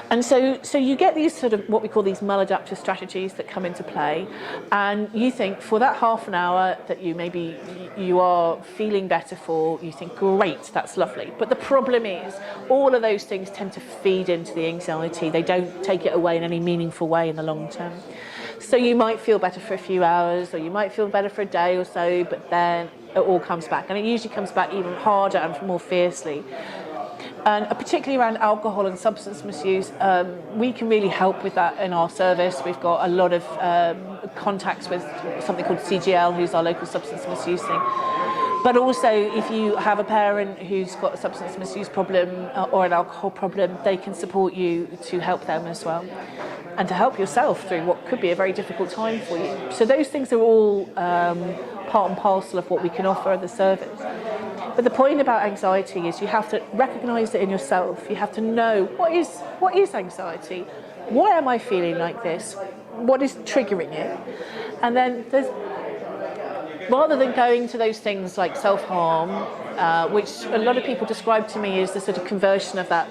And so you get these sort of what we call these maladaptive strategies that come into play, and you think for that half an hour that you are feeling better for, you think, great, that's lovely. But the problem is all of those things tend to feed into the anxiety. They don't take it away in any meaningful way in the long term. So you might feel better for a few hours, or you might feel better for a day or so, but then it all comes back, and it usually comes back even harder and more fiercely. And particularly around alcohol and substance misuse, we can really help with that in our service. We've got a lot of contacts with something called CGL, who's our local substance misuse thing. But also, if you have a parent who's got a substance misuse problem or an alcohol problem, they can support you to help them as well, and to help yourself through what could be a very difficult time for you. So those things are all part and parcel of what we can offer at the service. But the point about anxiety is you have to recognise it in yourself. You have to know what is anxiety? Why am I feeling like this? What is triggering it? And then rather than going to those things like self-harm, which a lot of people describe to me as the sort of conversion of that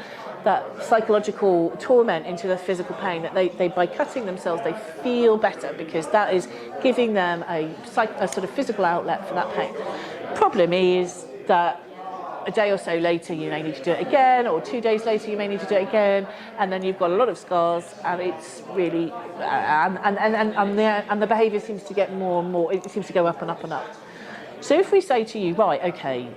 psychological torment into the physical pain, that they by cutting themselves they feel better, because that is giving them a sort of physical outlet for that pain. Problem is that a day or so later you may need to do it again, or 2 days later you may need to do it again, and then you've got a lot of scars, and it's really and the behaviour seems to get more and more, it seems to go up and up and up. So if we say to you, right, okay,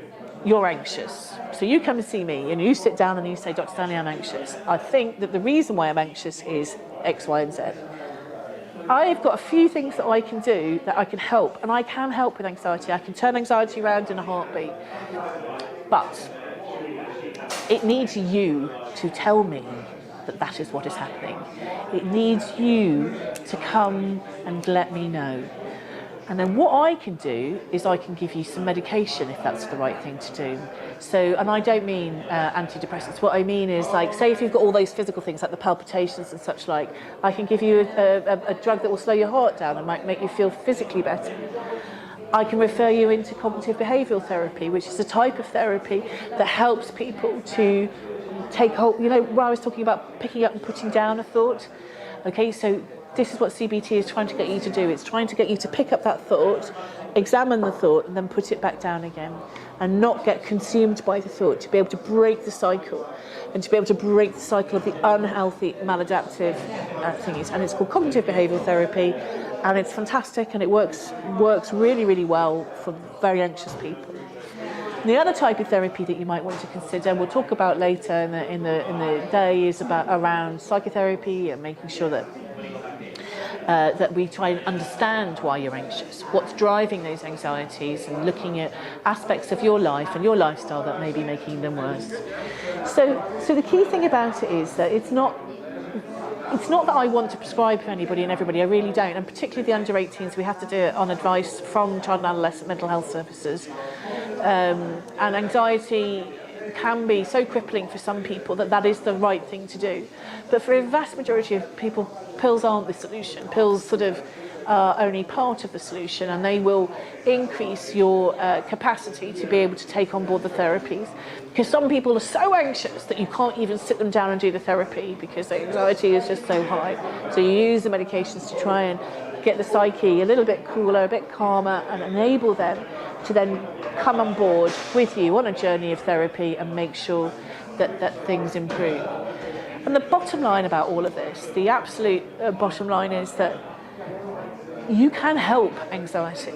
you're anxious, so you come to see me and you sit down and you say, Dr. Stanley, I'm anxious. I think that the reason why I'm anxious is X, Y and Z. I've got a few things that I can do that I can help, and I can help with anxiety. I can turn anxiety around in a heartbeat. But it needs you to tell me that that is what is happening. It needs you to come and let me know. And then what I can do is I can give you some medication if that's the right thing to do. So, and I don't mean antidepressants. What I mean is, like, say if you've got all those physical things like the palpitations and such like, I can give you a drug that will slow your heart down and might make you feel physically better. I can refer you into cognitive behavioural therapy, which is a type of therapy that helps people to take hold, you know, where I was talking about picking up and putting down a thought. Okay, so this is what CBT is trying to get you to do. It's trying to get you to pick up that thought, examine the thought, and then put it back down again, and not get consumed by the thought, to be able to break the cycle, and to be able to break the cycle of the unhealthy, maladaptive thingies. And it's called cognitive behavioural therapy, and it's fantastic, and it works really, really well for very anxious people. And the other type of therapy that you might want to consider, we'll talk about later in the day, is around psychotherapy and making sure that that we try and understand why you're anxious, what's driving those anxieties, and looking at aspects of your life and your lifestyle that may be making them worse. So the key thing about it is that it's not that I want to prescribe for anybody and everybody, I really don't, and particularly the under 18s, we have to do it on advice from child and adolescent mental health services. And anxiety can be so crippling for some people that is the right thing to do. But for a vast majority of people, pills aren't the solution. Pills sort of are only part of the solution, and they will increase your capacity to be able to take on board the therapies. Because some people are so anxious that you can't even sit them down and do the therapy because the anxiety is just so high. So you use the medications to try and get the psyche a little bit cooler, a bit calmer, and enable them to then come on board with you on a journey of therapy and make sure that things improve. And the bottom line about all of this, the absolute bottom line is that you can help anxiety,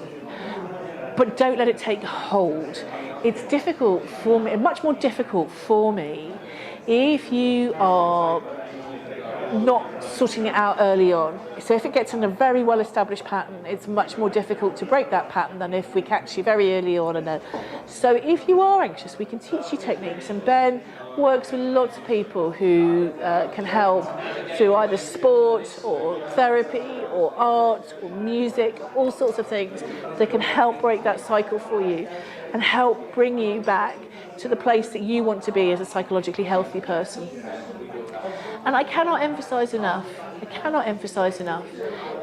but don't let it take hold. It's difficult for me, much more difficult for me, if you are not sorting it out early on. So if it gets in a very well-established pattern, it's much more difficult to break that pattern than if we catch you very early on. So if you are anxious, we can teach you techniques, and Ben works with lots of people who can help through either sport or therapy or art or music, all sorts of things that can help break that cycle for you and help bring you back to the place that you want to be as a psychologically healthy person. And I cannot emphasise enough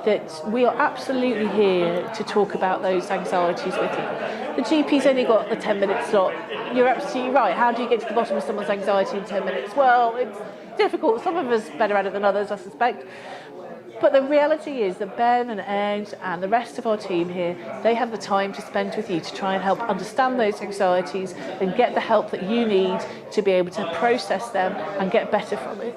that we are absolutely here to talk about those anxieties with you. The GP's only got the 10-minute slot. You're absolutely right. How do you get to the bottom of someone's anxiety in 10 minutes? Well, it's difficult. Some of us are better at it than others, I suspect. But the reality is that Ben and Ed and the rest of our team here, they have the time to spend with you to try and help understand those anxieties and get the help that you need to be able to process them and get better from it.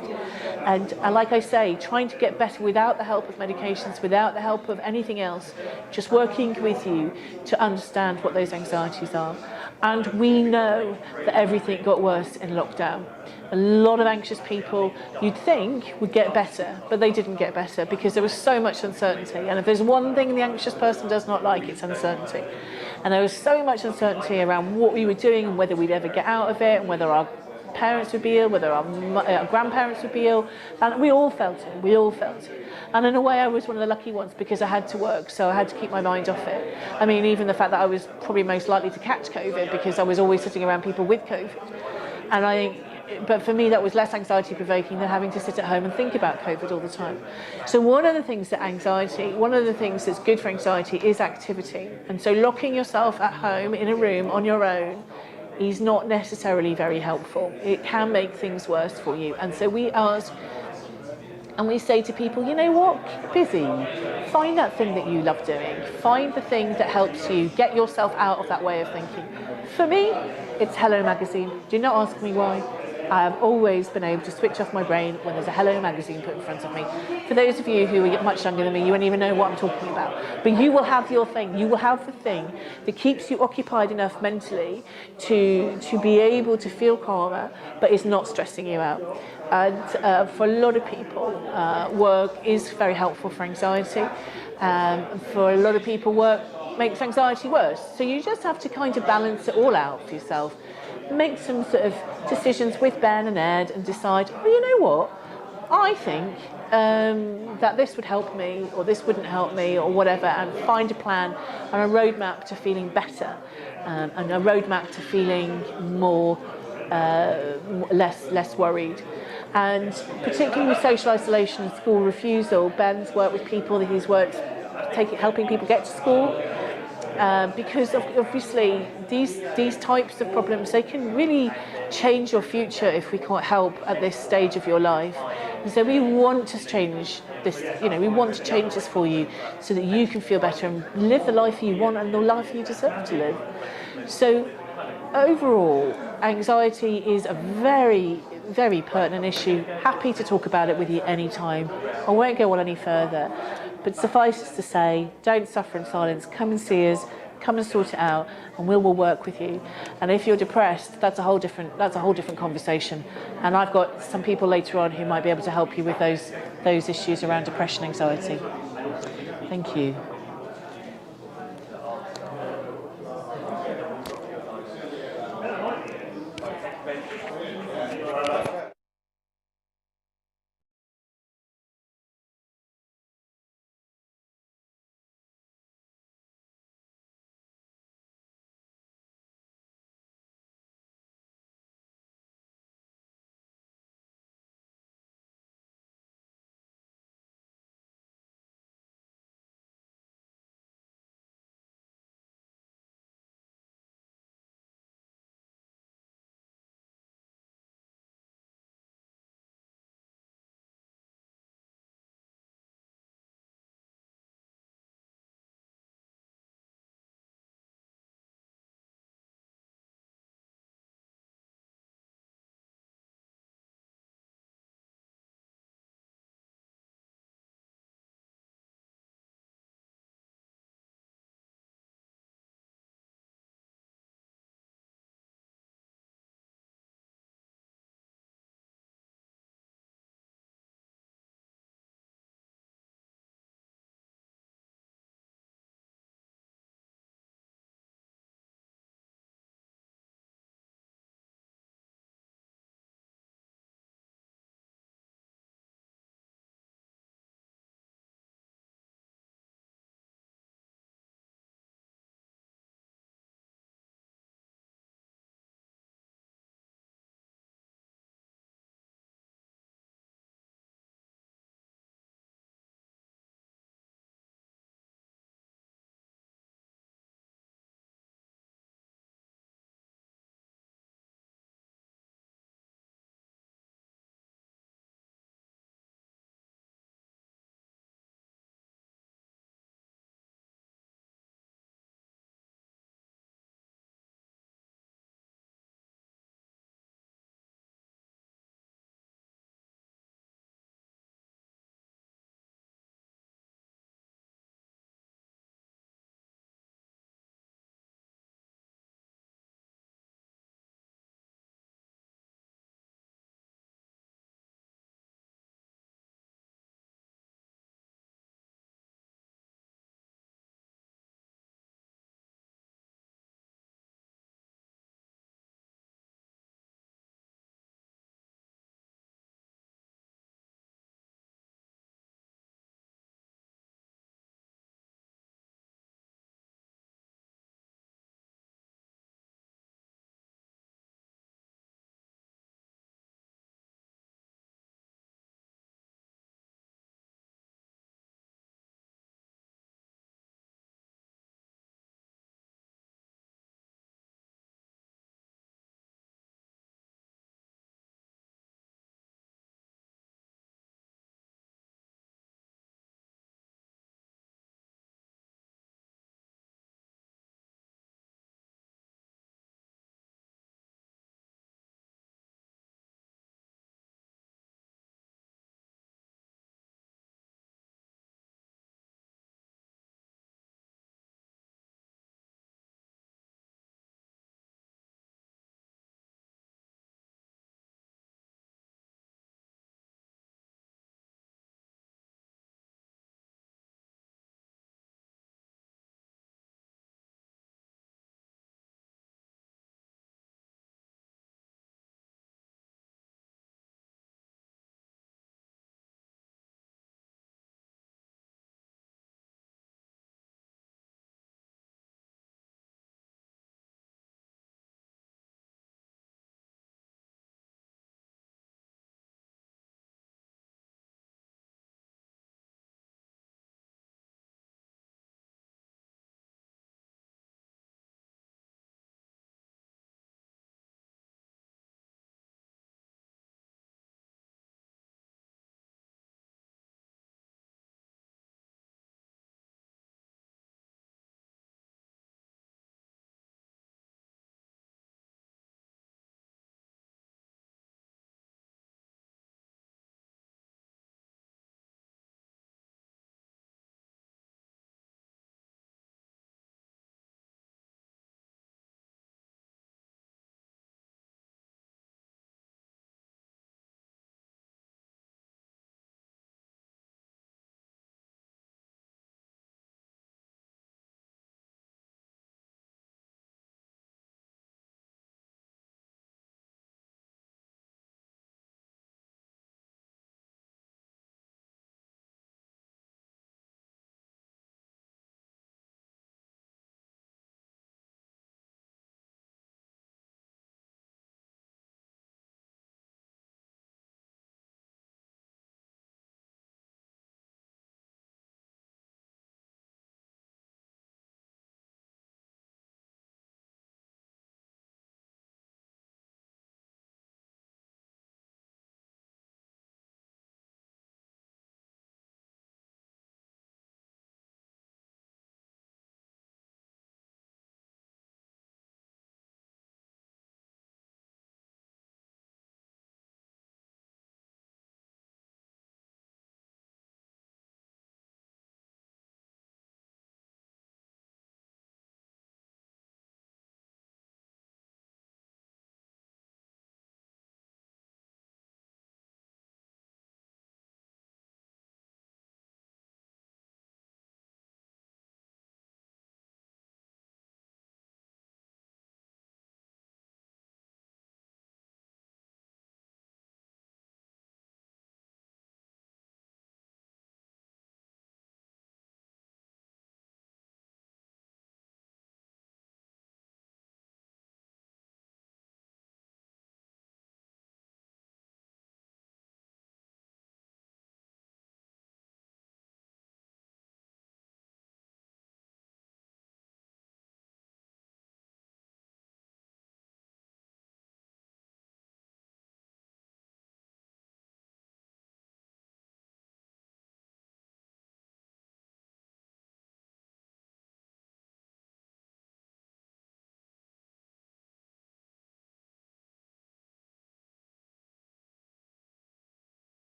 And like I say, trying to get better without the help of medications, without the help of anything else, just working with you to understand what those anxieties are. And we know that everything got worse in lockdown. A lot of anxious people you'd think would get better, but they didn't get better because there was so much uncertainty. And if there's one thing the anxious person does not like, it's uncertainty. And there was so much uncertainty around what we were doing and whether we'd ever get out of it, and whether our parents would be ill, whether our grandparents would be ill, and we all felt it. And in a way I was one of the lucky ones because I had to work, so I had to keep my mind off it. I mean, even the fact that I was probably most likely to catch COVID because I was always sitting around people with COVID. But for me that was less anxiety provoking than having to sit at home and think about COVID all the time. So one of the things that's good for anxiety is activity. And so locking yourself at home in a room on your own is not necessarily very helpful. It can make things worse for you. And so we ask and we say to people, you know what, keep busy. Find that thing that you love doing. Find the thing that helps you get yourself out of that way of thinking. For me, it's Hello Magazine. Do not ask me why. I have always been able to switch off my brain when there's a Hello Magazine put in front of me. For those of you who are much younger than me, you won't even know what I'm talking about. But you will have your thing. You will have the thing that keeps you occupied enough mentally to be able to feel calmer, but is not stressing you out. And for a lot of people, work is very helpful for anxiety. For a lot of people, work makes anxiety worse. So you just have to kind of balance it all out for yourself. Make some sort of decisions with Ben and Ed and decide, well, you know what, I think that this would help me or this wouldn't help me or whatever, and find a plan and a roadmap to feeling better and a roadmap to feeling more less worried. And particularly with social isolation and school refusal, Ben's worked with people that he's worked helping people get to school. Because obviously these types of problems, they can really change your future if we can't help at this stage of your life. And so we want to change this, we want to change this for you so that you can feel better and live the life you want and the life you deserve to live. So overall, anxiety is a very, very pertinent issue. Happy to talk about it with you anytime. I won't go on any further. But suffice it to say, don't suffer in silence. Come and see us, come and sort it out, and we'll work with you. And if you're depressed, that's a whole different conversation. And I've got some people later on who might be able to help you with those issues around depression, anxiety. Thank you.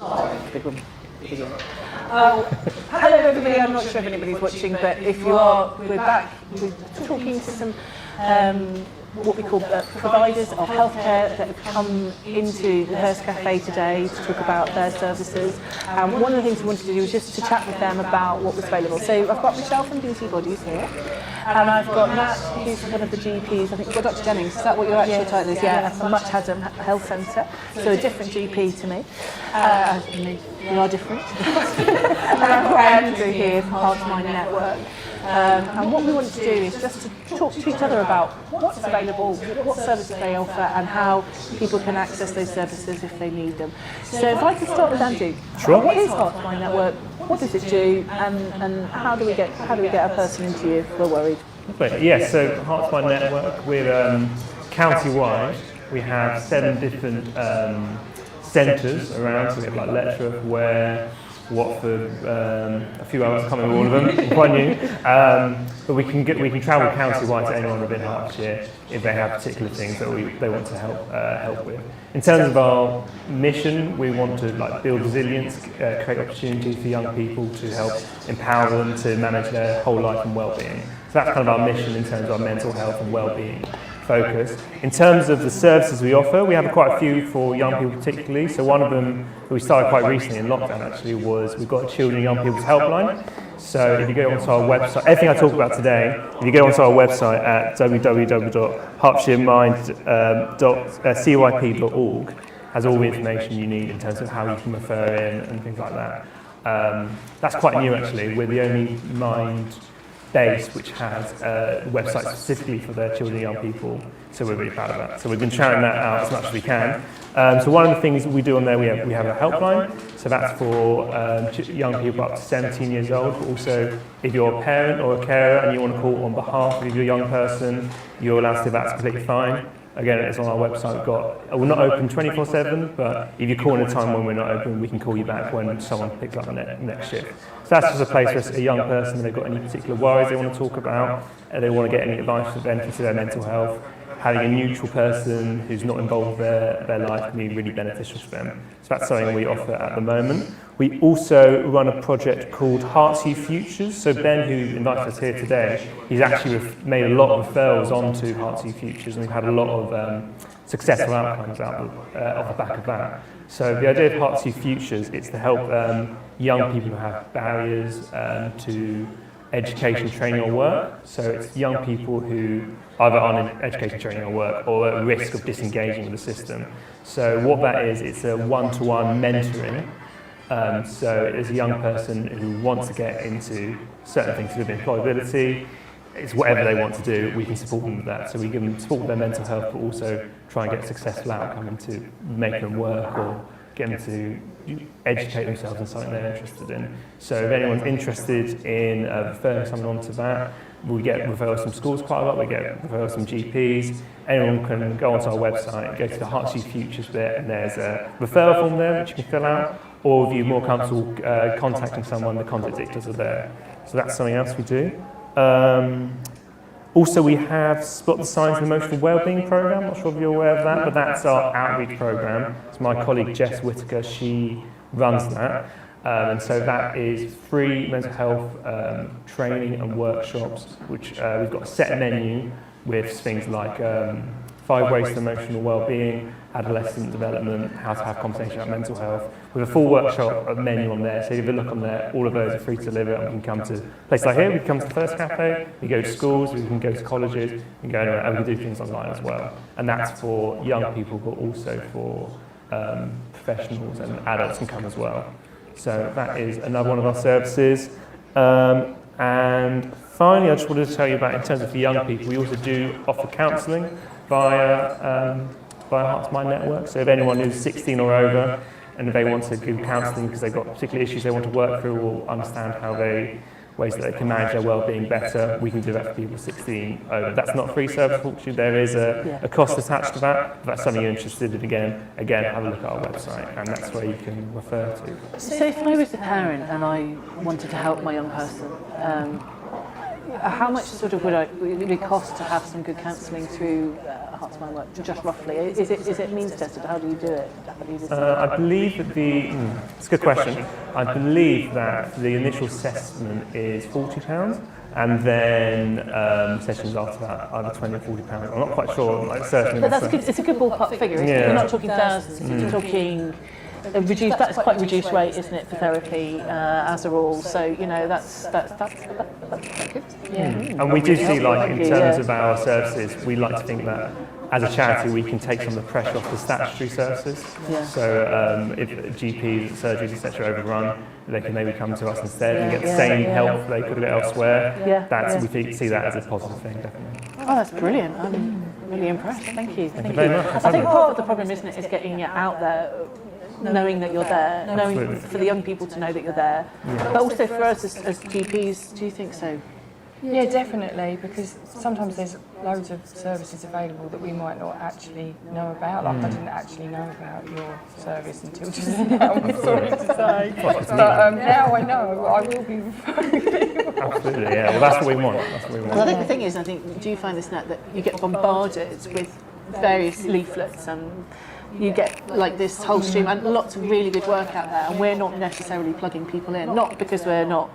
Big one. Big one. Hello everybody, I'm not sure if anybody's watching, but if you are, we're back. We're talking to some what we call providers of healthcare that have come into the Hearst Cafe today to talk about their services. And one of the things we wanted to do was just to chat with them about what was available. So I've got Michelle from Beauty Bodies here, and I've got Nat, who's one of the GPs. I think we've got Dr. Jennings. Is that what your actual title is? Yeah, from Much Haddam Health Centre. So a different GP to me. We are different. And I've got Andrew here from Heart to Mind Network. And what we want to do is just to talk to each other about what's available, what services they offer, and how people can access those services if they need them. So if I can start with Andrew. Sure. What is Heart to Mind Network? What does it do? And how do we get a person into you if we're worried? Yeah, so Heart to Mind Network, we're county-wide. We have 7 different centres around, so we have like Letchworth, Ware, Watford, a few others, I can't remember all of them, quite new. But we can travel county-wide to anyone within Hertfordshire if they have particular things that they want to help with. In terms of our mission, we want to build resilience, create opportunities for young people to help empower them to manage their whole life and well-being. So that's kind of our mission in terms of our mental health and well-being focus. In terms of the services we offer, we have quite a few for young people particularly. So one of them that we started quite recently in lockdown actually was we've got a Children and Young People's Helpline. So if you go onto our website, everything I talk about today, if you go onto our website at www.hertfordshiremind.cyp.org, has all the information you need in terms of how you can refer in and things like that. That's quite new actually. We're the only Mind base which has a website specifically for their children and young people, so we're really proud of that. So we've been shouting that out as much as we can. So one of the things we do on there, we have a helpline, so that's for young people up to 17 years old, but also if you're a parent or a carer and you want to call on behalf of your young person, you're allowed to do that, it's completely fine. Again, it's on our website. We're not open 24/7, but if you call in a time when we're not open, we can call you back when someone picks up the next shift. So that's just a place for a young person, if they've got any particular worries they want to talk about, they want to get any advice for benefits of their mental health. Having a neutral person who's not involved in their life can be really beneficial for them. So that's something we offer at the moment. We also run a project called Hearts-U Futures. So Ben, who invited us here today, he's actually made a lot of referrals onto Hearts-U Futures, and we've had a lot of successful outcomes off the back of that. So the idea of Hearts-U Futures is to help young people who have barriers to education, training or work. So it's young people who either aren't in education, training or work or at risk of disengaging with the system. So what that is, it's a one-to-one mentoring. So it's a young person who wants to get into certain things with employability. It's whatever they want to do, we can support them with that. So we give them support with their mental health, but also try and get a successful outcome into making them work or get them to educate themselves in something they're interested in. So if anyone's interested in referring someone onto that, we get referrals from schools quite a lot, we get referrals from GPs. Anyone can go onto our website, go to the Hearts-U Futures bit, and there's a referral form there which you can fill out, or if you're more comfortable contacting someone, the contact details are there. So that's something else we do. Also, we have Spot the Signs and Emotional Wellbeing program. I'm not sure if you're aware of that, but that's our outreach program. It's my colleague Jess Whitaker, she runs that. And so that is free mental health training and workshops, which we've got a set menu with things like 5 ways to emotional well-being, adolescent development, how to have conversations about mental health, with a full workshop menu on there. So if you look on there, all of those are free to deliver, and we can come to a place like here, we can come to the Hearst Cafe, we go to schools, we can go to colleges, we can go anywhere, and we can do things online as well. And that's for young people, but also for professionals, and adults can come as well. So that is another one of our services. And finally, I just wanted to tell you about, in terms of the young people, we also do offer counselling via Heart to Mind Network. So if anyone who's 16 or over, and if they want to do counselling because they've got particular issues they want to work through or understand ways that they can manage their well-being better, we can do that for people 16 over. That's not a free service, unfortunately. There is a cost attached to that. If that's something you're interested in, again, have a look at our website, and that's where you can refer to. So if I was a parent and I wanted to help my young person, how much sort of would it cost to have some good counselling through Hearts Mind Work, just roughly? Is it means tested? How do you do it? How do you decide? I believe that it's a good question. I believe that the initial assessment is £40, and then sessions after that either £20 or £40. I'm not quite sure. I'm like certain. But that's it's a good ballpark figure. Isn't it? You're not talking thousands. You're talking reduced. That's quite a reduced rate, isn't it, for therapy as a rule? So you know that's quite good. Yeah. And we do see, like, in terms of our services, we like to think that as a charity we can take some of the pressure off the statutory services. Yeah. So if GPs, surgeries, etc. overrun, they can maybe come to us instead and get the same help they could get elsewhere. We see that as a positive thing, definitely. Oh, that's brilliant. I'm really impressed. Thank you. Thank you very much. I think part of the problem, isn't it, is getting it out there, knowing that you're there, knowing for the young people to know that you're there, but also for us as GPs. Do you think so? Yeah, definitely, because sometimes there's loads of services available that we might not actually know about. Like I didn't actually know about your service until just now, I'm sorry to say. But now I know, I will be referring people. Absolutely, yeah. Well, that's what we want. Well, I think the thing is, do you find this, Nat, that you get bombarded with various leaflets and you get like this whole stream and lots of really good work out there, and we're not necessarily plugging people in, not because we're not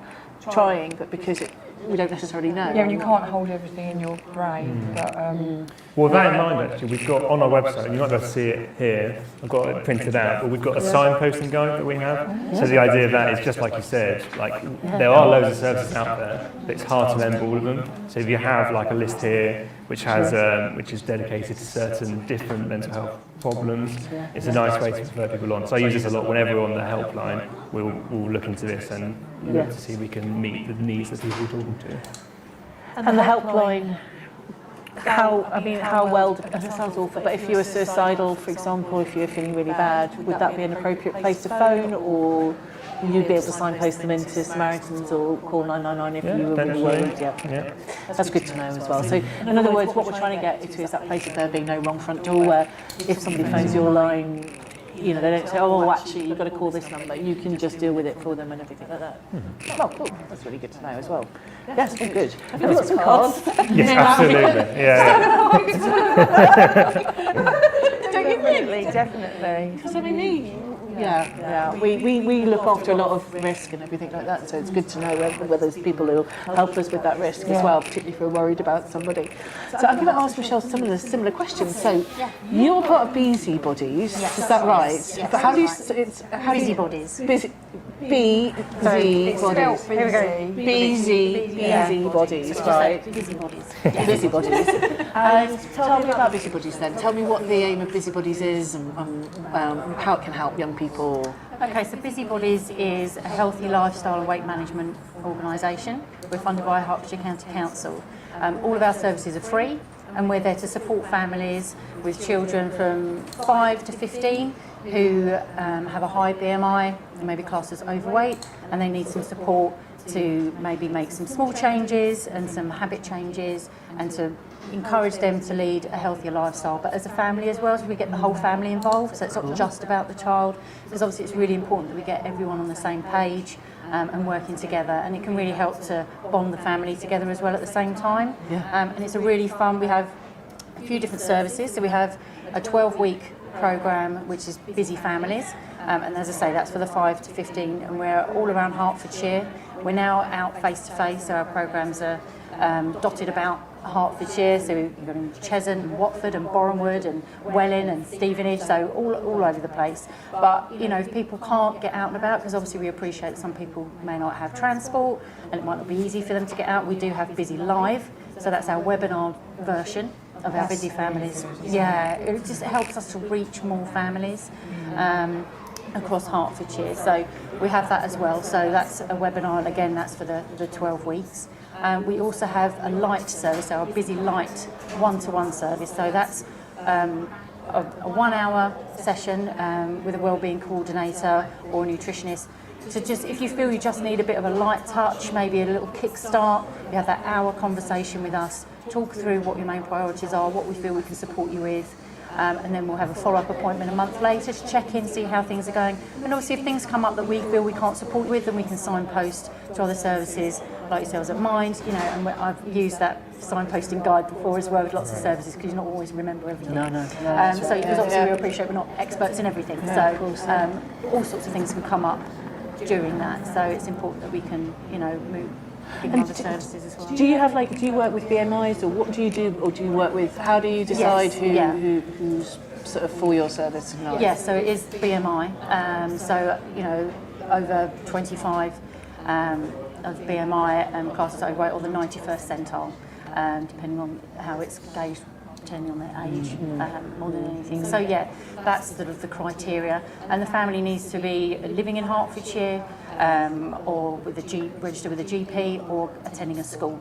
trying, but because we don't necessarily know. Yeah, and you can't hold everything in your brain. But, well, with that in mind, actually, we've got on our website, you might be able to see it here, I've got it printed out, but we've got a signposting guide that we have. So the idea of that is just like you said, like there are loads of services out there, but it's hard to remember all of them. So if you have like a list here which has which is dedicated to certain different mental health problems, it's a nice way to refer people on. So I use this a lot whenever we're on the helpline. We'll look into this and look to see if we can meet the needs that people are talking to. And the helpline, how well, it sounds awful, but if you were suicidal, for example, if you were feeling really bad, would that be an appropriate place to phone, or would you be able to signpost them into Samaritans or call 999 if you were really worried? Yeah. That's good to know as well. So in other words, what we're trying to get to is that place of there being no wrong front door, where if somebody phones your line, you know, they don't say, oh, actually, you've got to call this number. You can just deal with it for them and everything like that. Oh, cool. That's really good to know as well. Yes, all good. Have you got some cards? Yes, absolutely. Yeah. definitely. Because I mean, we look after a lot of risk and everything like that, so it's good to know whether there's people who help us with that risk as well, particularly if we're worried about somebody. So I'm going to ask Michelle some of the similar questions. So you're part of Busybodies, is that right? Yes. But how do you? Busybodies. Busybodies. Here we go. Busybodies, right? Busybodies. Busybodies. And tell me about Busybodies then. Tell me what the aim of Busybodies is and how it can help young people. Okay, so Busybodies is a healthy lifestyle and weight management organisation. We're funded by Hertfordshire County Council. All of our services are free, and we're there to support families with children from 5 to 15 who have a high BMI and maybe classed as overweight, and they need some support to maybe make some small changes and some habit changes and to encourage them to lead a healthier lifestyle, but as a family as well, so we get the whole family involved, so it's not just about the child, because obviously it's really important that we get everyone on the same page and working together, and it can really help to bond the family together as well at the same time. And it's a really fun, we have a few different services, so we have a 12-week programme which is Busy Families, and as I say, that's for the 5 to 15, and we're all around Hertfordshire. We're now out face-to-face, so our programmes are dotted about Hertfordshire, so we've got in Cheshunt and Watford and Borehamwood and Welling and Stevenage, so all over the place. But you know, if people can't get out and about, because obviously we appreciate that some people may not have transport and it might not be easy for them to get out, we do have Busy Live, so that's our webinar version of our Busy Families. Yeah, it just helps us to reach more families across Hertfordshire, so we have that as well. So that's a webinar, and again that's for the 12 weeks. We also have a light service, so our Busy Light one-to-one service. So that's a 1 hour session with a wellbeing coordinator or a nutritionist. So just if you feel you just need a bit of a light touch, maybe a little kickstart, you have that hour conversation with us, talk through what your main priorities are, what we feel we can support you with. And then we'll have a follow-up appointment a month later to check in, see how things are going. And obviously if things come up that we feel we can't support you with, then we can signpost to other services like yourselves at Mind, you know, and I've used that signposting guide before as well with lots of services because you not always remember everything. No. So because obviously we appreciate we're not experts in everything, so all sorts of things can come up during that. So it's important that we can, you know, move other services as well. Do you work with BMIs, or what do you do, or do you work with? How do you decide who's sort of for your service? Yes, so it is BMI. So you know, over 25 of BMI classes overweight, or the 91st centile, depending on how it's gauged, depending on their age, more than anything. So yeah, that's sort of the criteria. And the family needs to be living in Hertfordshire, or registered with a GP, or attending a school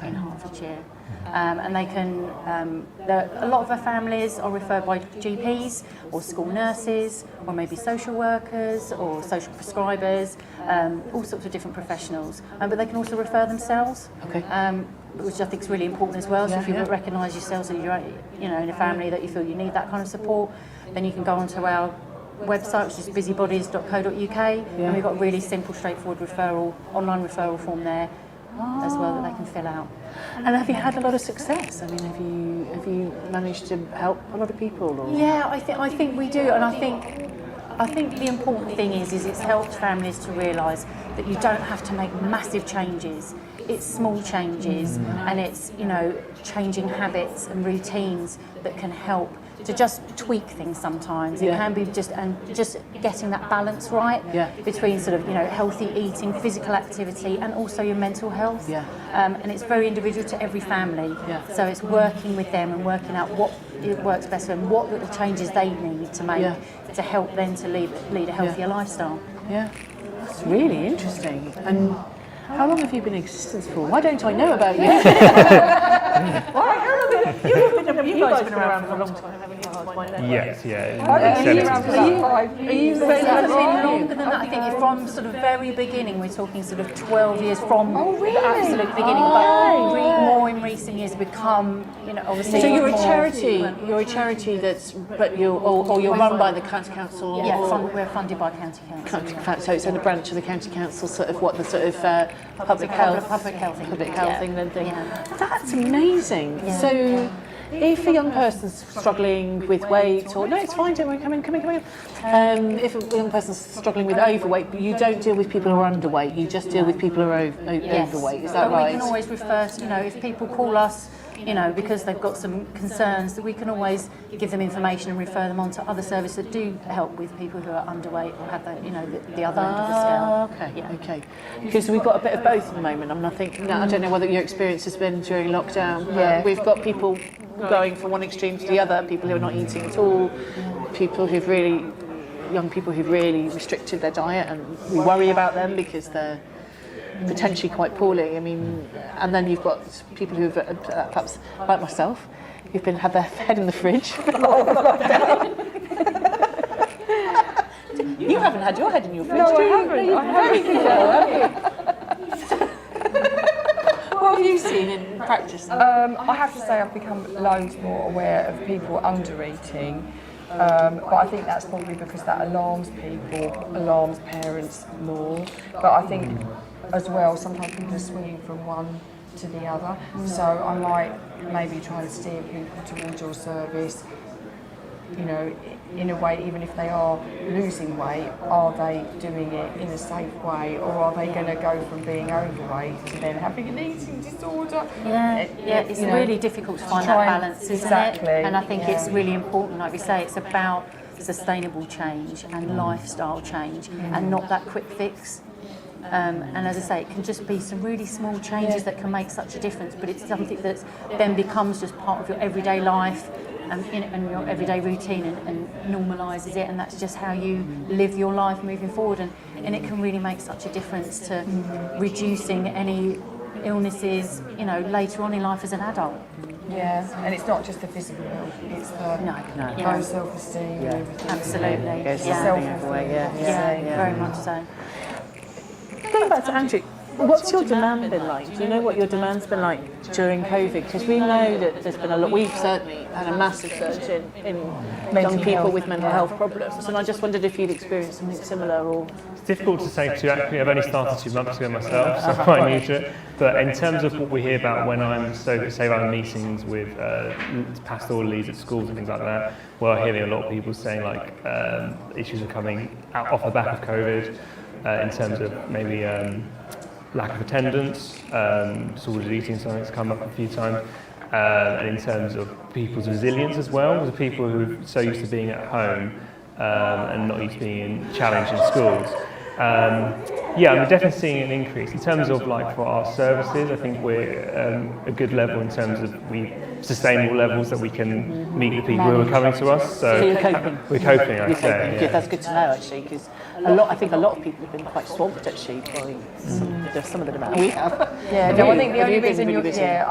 in Hertfordshire. And they can, a lot of our families are referred by GPs or school nurses or maybe social workers or social prescribers, all sorts of different professionals. But they can also refer themselves, which I think is really important as well. So if you recognise yourselves that you're, you know, in a family that you feel you need that kind of support, then you can go onto our website, which is busybodies.co.uk, and we've got a really simple, straightforward online referral form there as well that they can fill out. And have you had a lot of success? I mean, have you managed to help a lot of people? Or? Yeah, I think we do, and I think the important thing is it's helped families to realise that you don't have to make massive changes. It's small changes, and it's, you know, changing habits and routines that can help to just tweak things sometimes. It can be just getting that balance right between sort of, you know, healthy eating, physical activity, and also your mental health. And it's very individual to every family. So it's working with them and working out what it works best for them, what little changes they need to make to help them to lead a healthier lifestyle. That's really interesting. And how long have you been in existence for? Why don't I know about you? You guys have been around for a long time, haven't you? Yes, yeah. Are you around for about 5 years? It's been longer than that. I think from sort of very beginning, we're talking sort of 12 years from the absolute beginning, but more in recent years become, you know, obviously. So you're a more charity. frequent. You're a charity or you're run by the county council. Yeah, we're funded by county council. So it's in a branch of the county council, sort of what the sort of public health England thing. That's amazing. So if a young person's struggling with weight, or no, it's fine, don't worry, come in. If a young person's struggling with overweight, you don't deal with people who are underweight. You just deal with people who are overweight. Is that right? We can always refer to, you know, if people call us, you know, because they've got some concerns, that we can always give them information and refer them on to other services that do help with people who are underweight or have the, you know, the other end of the scale. Okay. Because we've got a bit of both at the moment. I'm not thinking. I don't know whether your experience has been during lockdown. But we've got people going from one extreme to the other. People who are not eating at all. Young people who've really restricted their diet, and we worry about them because they're potentially quite poorly. I mean, and then you've got people who've perhaps, like myself, who've had their head in the fridge. You haven't had your head in your fridge. No, I haven't. What have you seen in practice? I have to say I've become loads more aware of people under eating. But I think that's probably because that alarms people, alarms parents more. But I think as well, sometimes people are swinging from one to the other. So I might maybe try and steer people towards your service, you know, in a way, even if they are losing weight, are they doing it in a safe way, or are they going to go from being overweight to then having an eating disorder? It's really difficult to find that balance, isn't it? And I think it's really important, like we say, it's about sustainable change and lifestyle change, and not that quick fix. And as I say, it can just be some really small changes that can make such a difference, but it's something that then becomes just part of your everyday life and your everyday routine, and normalises it, and that's just how you live your life moving forward, and it can really make such a difference to reducing any illnesses, you know, later on in life as an adult. Yeah, and it's not just the physical health, it's the low self-esteem and everything. Absolutely. Self-esteem. Very much so. Going back to Andrew, What's your demand been like? Do you know what your demand's been like during COVID? Because we know that there's been a lot. We've certainly had a massive surge in young people with mental health problems, and I just wondered if you'd experienced something similar or. It's difficult to say too. Actually, I've only started 2 months ago myself, so I'm quite new to it. But in terms of what we hear about when I'm say around meetings with pastoral leads at schools and things like that, we're hearing a lot of people saying like issues are coming out off the back of COVID in terms of maybe. Lack of attendance, disordered eating, something that's come up a few times, and in terms of people's resilience as well, the people who are so used to being at home and not used to being challenged in schools. Yeah, we're definitely seeing an increase. In terms of like for our services, I think we're a good level in terms of sustainable levels that we can meet the people who are coming to us. So you're coping. We're coping, I'd say. Yeah. That's good to know actually, because I think a lot of people have been quite swamped actually by some of the demand we have. Yeah, no, I think the only reason I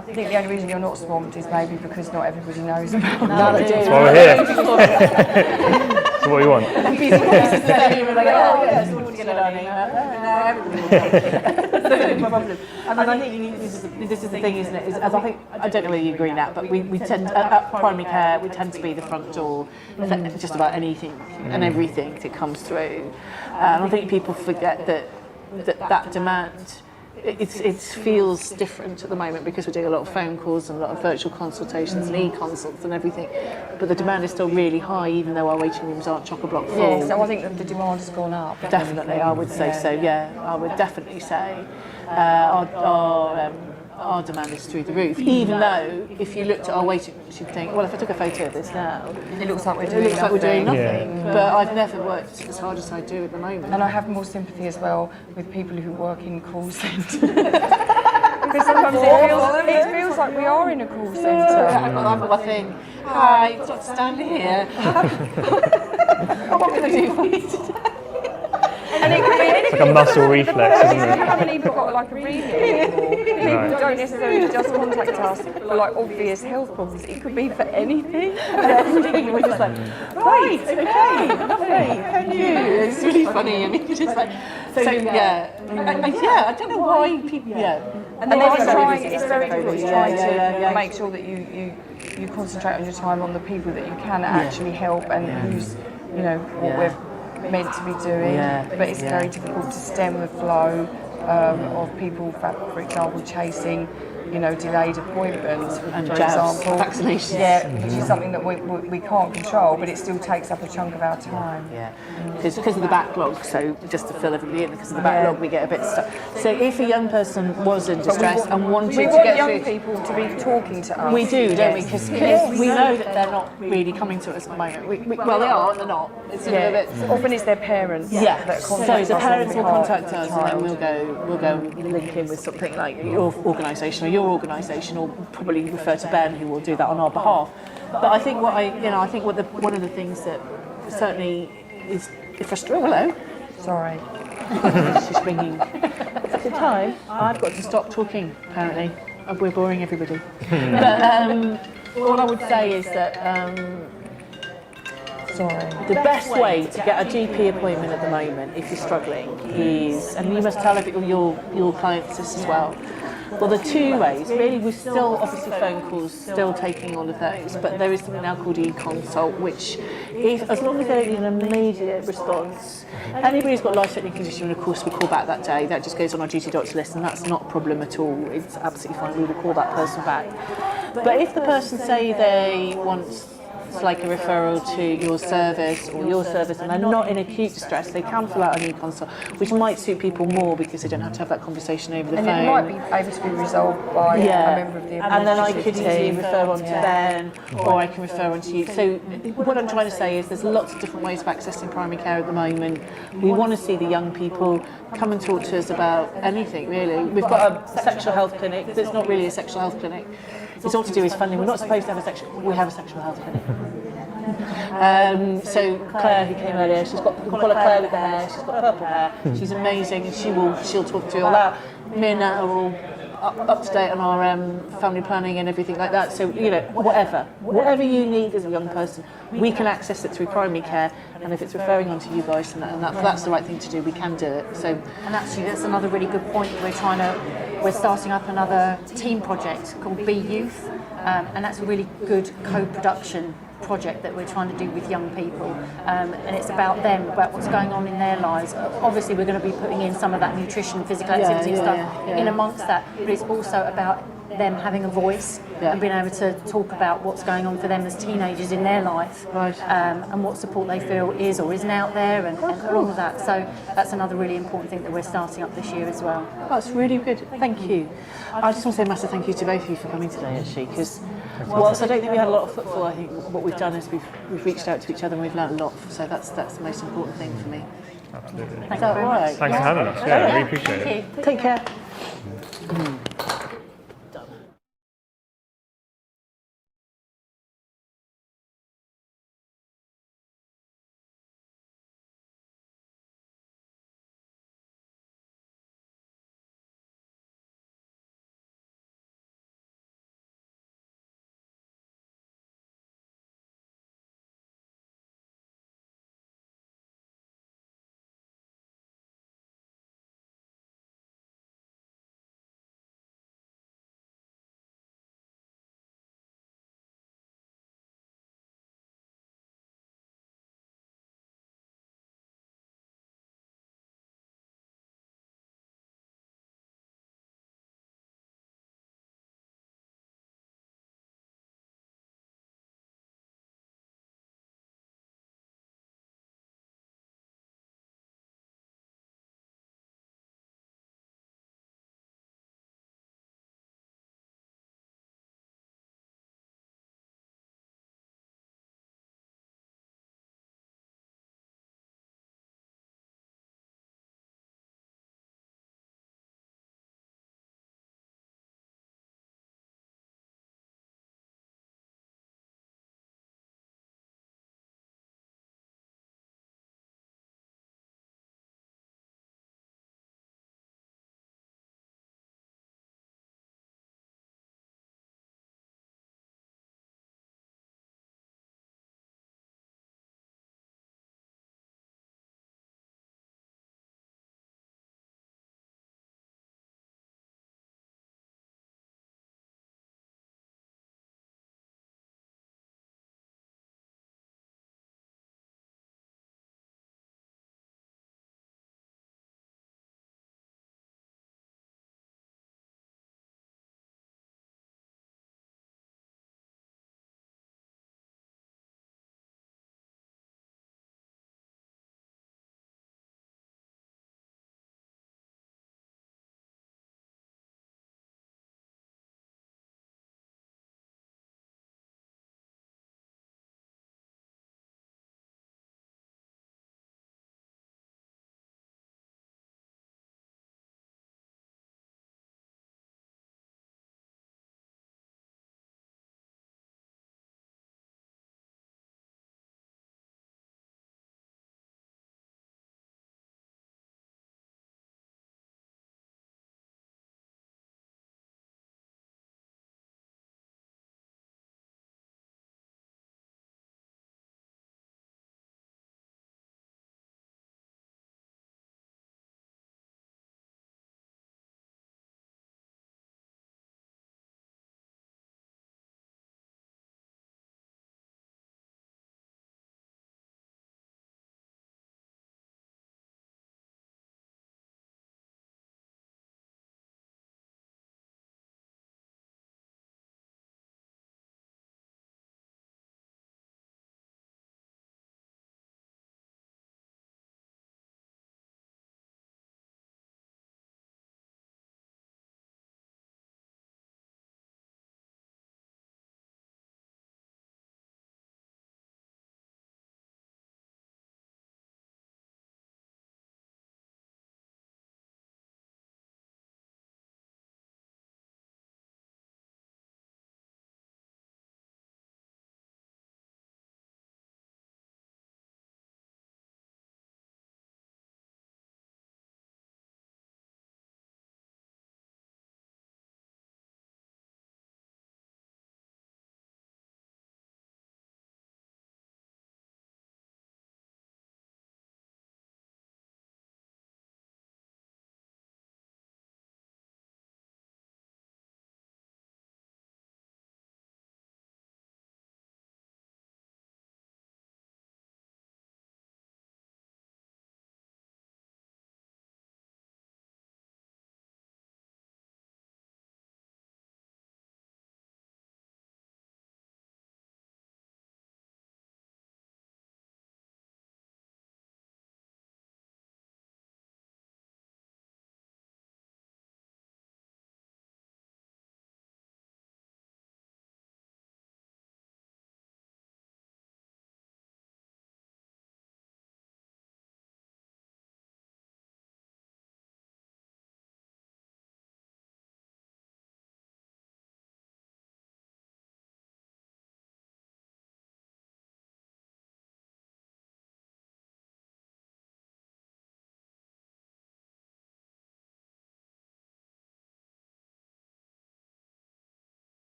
think the only reason you're not swamped is maybe because not everybody knows about it. No, they do. That's why we're here. So what do you want? And I think this is the thing, isn't it? As I don't know whether you agree now, but we tend at primary care we tend to be the front door for just about anything and everything that comes through. And I think people forget that demand. It feels different at the moment because we're doing a lot of phone calls and a lot of virtual consultations and e-consults and everything, but the demand is still really high even though our waiting rooms aren't chock-a-block full. Yeah, so I think that the demand has gone up. Definitely, I would say so, yeah. I would definitely say our demand is through the roof, even though if you looked at our waiting rooms you'd think, well, if I took a photo of this now, it looks like we're doing nothing. Yeah. But I've never worked as hard as I do at the moment. And I have more sympathy as well with people who work in call centres. Because sometimes it feels like we are in a call centre. I've got my thing. Hi, Dr. Stanley here. What can I do for you today? And it could be anything. It's like a muscle reflex, isn't it? We haven't even got like a reading anymore. People don't necessarily just contact us for like obvious health problems. It could be for anything. We're just like, right, okay, lovely, thank you. It's really funny. I mean, just like, so yeah, I don't know why people, And then it's very difficult to try to make sure that you concentrate on your time on the people that you can actually help and use, what we're meant to be doing, but it's very difficult to stem the flow of people, for example, chasing delayed appointments, and for jabs, example, vaccinations. Yeah, which is something that we can't control, but it still takes up a chunk of our time. Yeah, because of the backlog. So just to fill everybody in, because of the backlog, we get a bit stuck. So if a young person was in distress and wanted to get young through, people to be talking to us. we do, don't we? Because we know that they're not really coming to us at the moment. Well, they are, and they're not. It's a little bit. Often it's their parents. Yeah. That So contact the us parents on will behalf contact of the us, child. and then we'll go link in with something like your organisation or your organisation, or probably refer to Ben, who will do that on our behalf. But I think one of the things that certainly is frustrating. Hello. Sorry. She's ringing. It's a good time. I've got to stop talking. Apparently, we're boring everybody. But all I would say is that. The best way to get a GP appointment at the moment, if you're struggling, is, and you must tell your clients this as well. Well, the two ways, really, we're still, obviously phone calls, still taking all of those, but there is something now called e-consult, which, as long as there's an immediate response, anybody who's got a life-threatening condition, of course, we call back that day. That just goes on our duty doctor list, and that's not a problem at all. It's absolutely fine. We will call that person back. But if the person say they want like a referral to your service or your service and they're not in acute distress, they can fill out an e-consult, which might suit people more because they don't have to have that conversation over the phone. And it might be able to be resolved by a member of the and then I could easily team. refer on to Ben, or I can refer on to you. So what I'm trying to say is there's lots of different ways of accessing primary care at the moment. We want to see the young people come and talk to us about anything, really. We've got a sexual health clinic that's not really a sexual health clinic. It's all to do with funding. We're not supposed to have we have a sexual health clinic. So Claire, who came earlier, we call her Claire with the hair. She's got purple hair. She's amazing, and she'll talk to you all that. Me and Nat are all up to date on our family planning and everything like that. So, you know, whatever you need as a young person, we can access it through primary care. And if it's referring on to you guys, and that's the right thing to do, we can do it. So, and actually, that's another really good point. We're starting up another team project called Be Youth, and that's a really good co-production project that we're trying to do with young people, and it's about them, about what's going on in their lives. Obviously, we're going to be putting in some of that nutrition, physical activity stuff in amongst that, but it's also about them having a voice and being able to talk about what's going on for them as teenagers in their life, and what support they feel is or isn't out there, and all of that. So that's another really important thing that we're starting up this year as well. That's really good. Thank you. I just want to say a massive thank you to both of you for coming today, actually, because whilst I don't think we had a lot of footfall, I think what we've done is we've reached out to each other and we've learned a lot. So that's the most important thing for me. Absolutely. Is that all right? Thanks for having us. Yeah, I really appreciate it. Take care.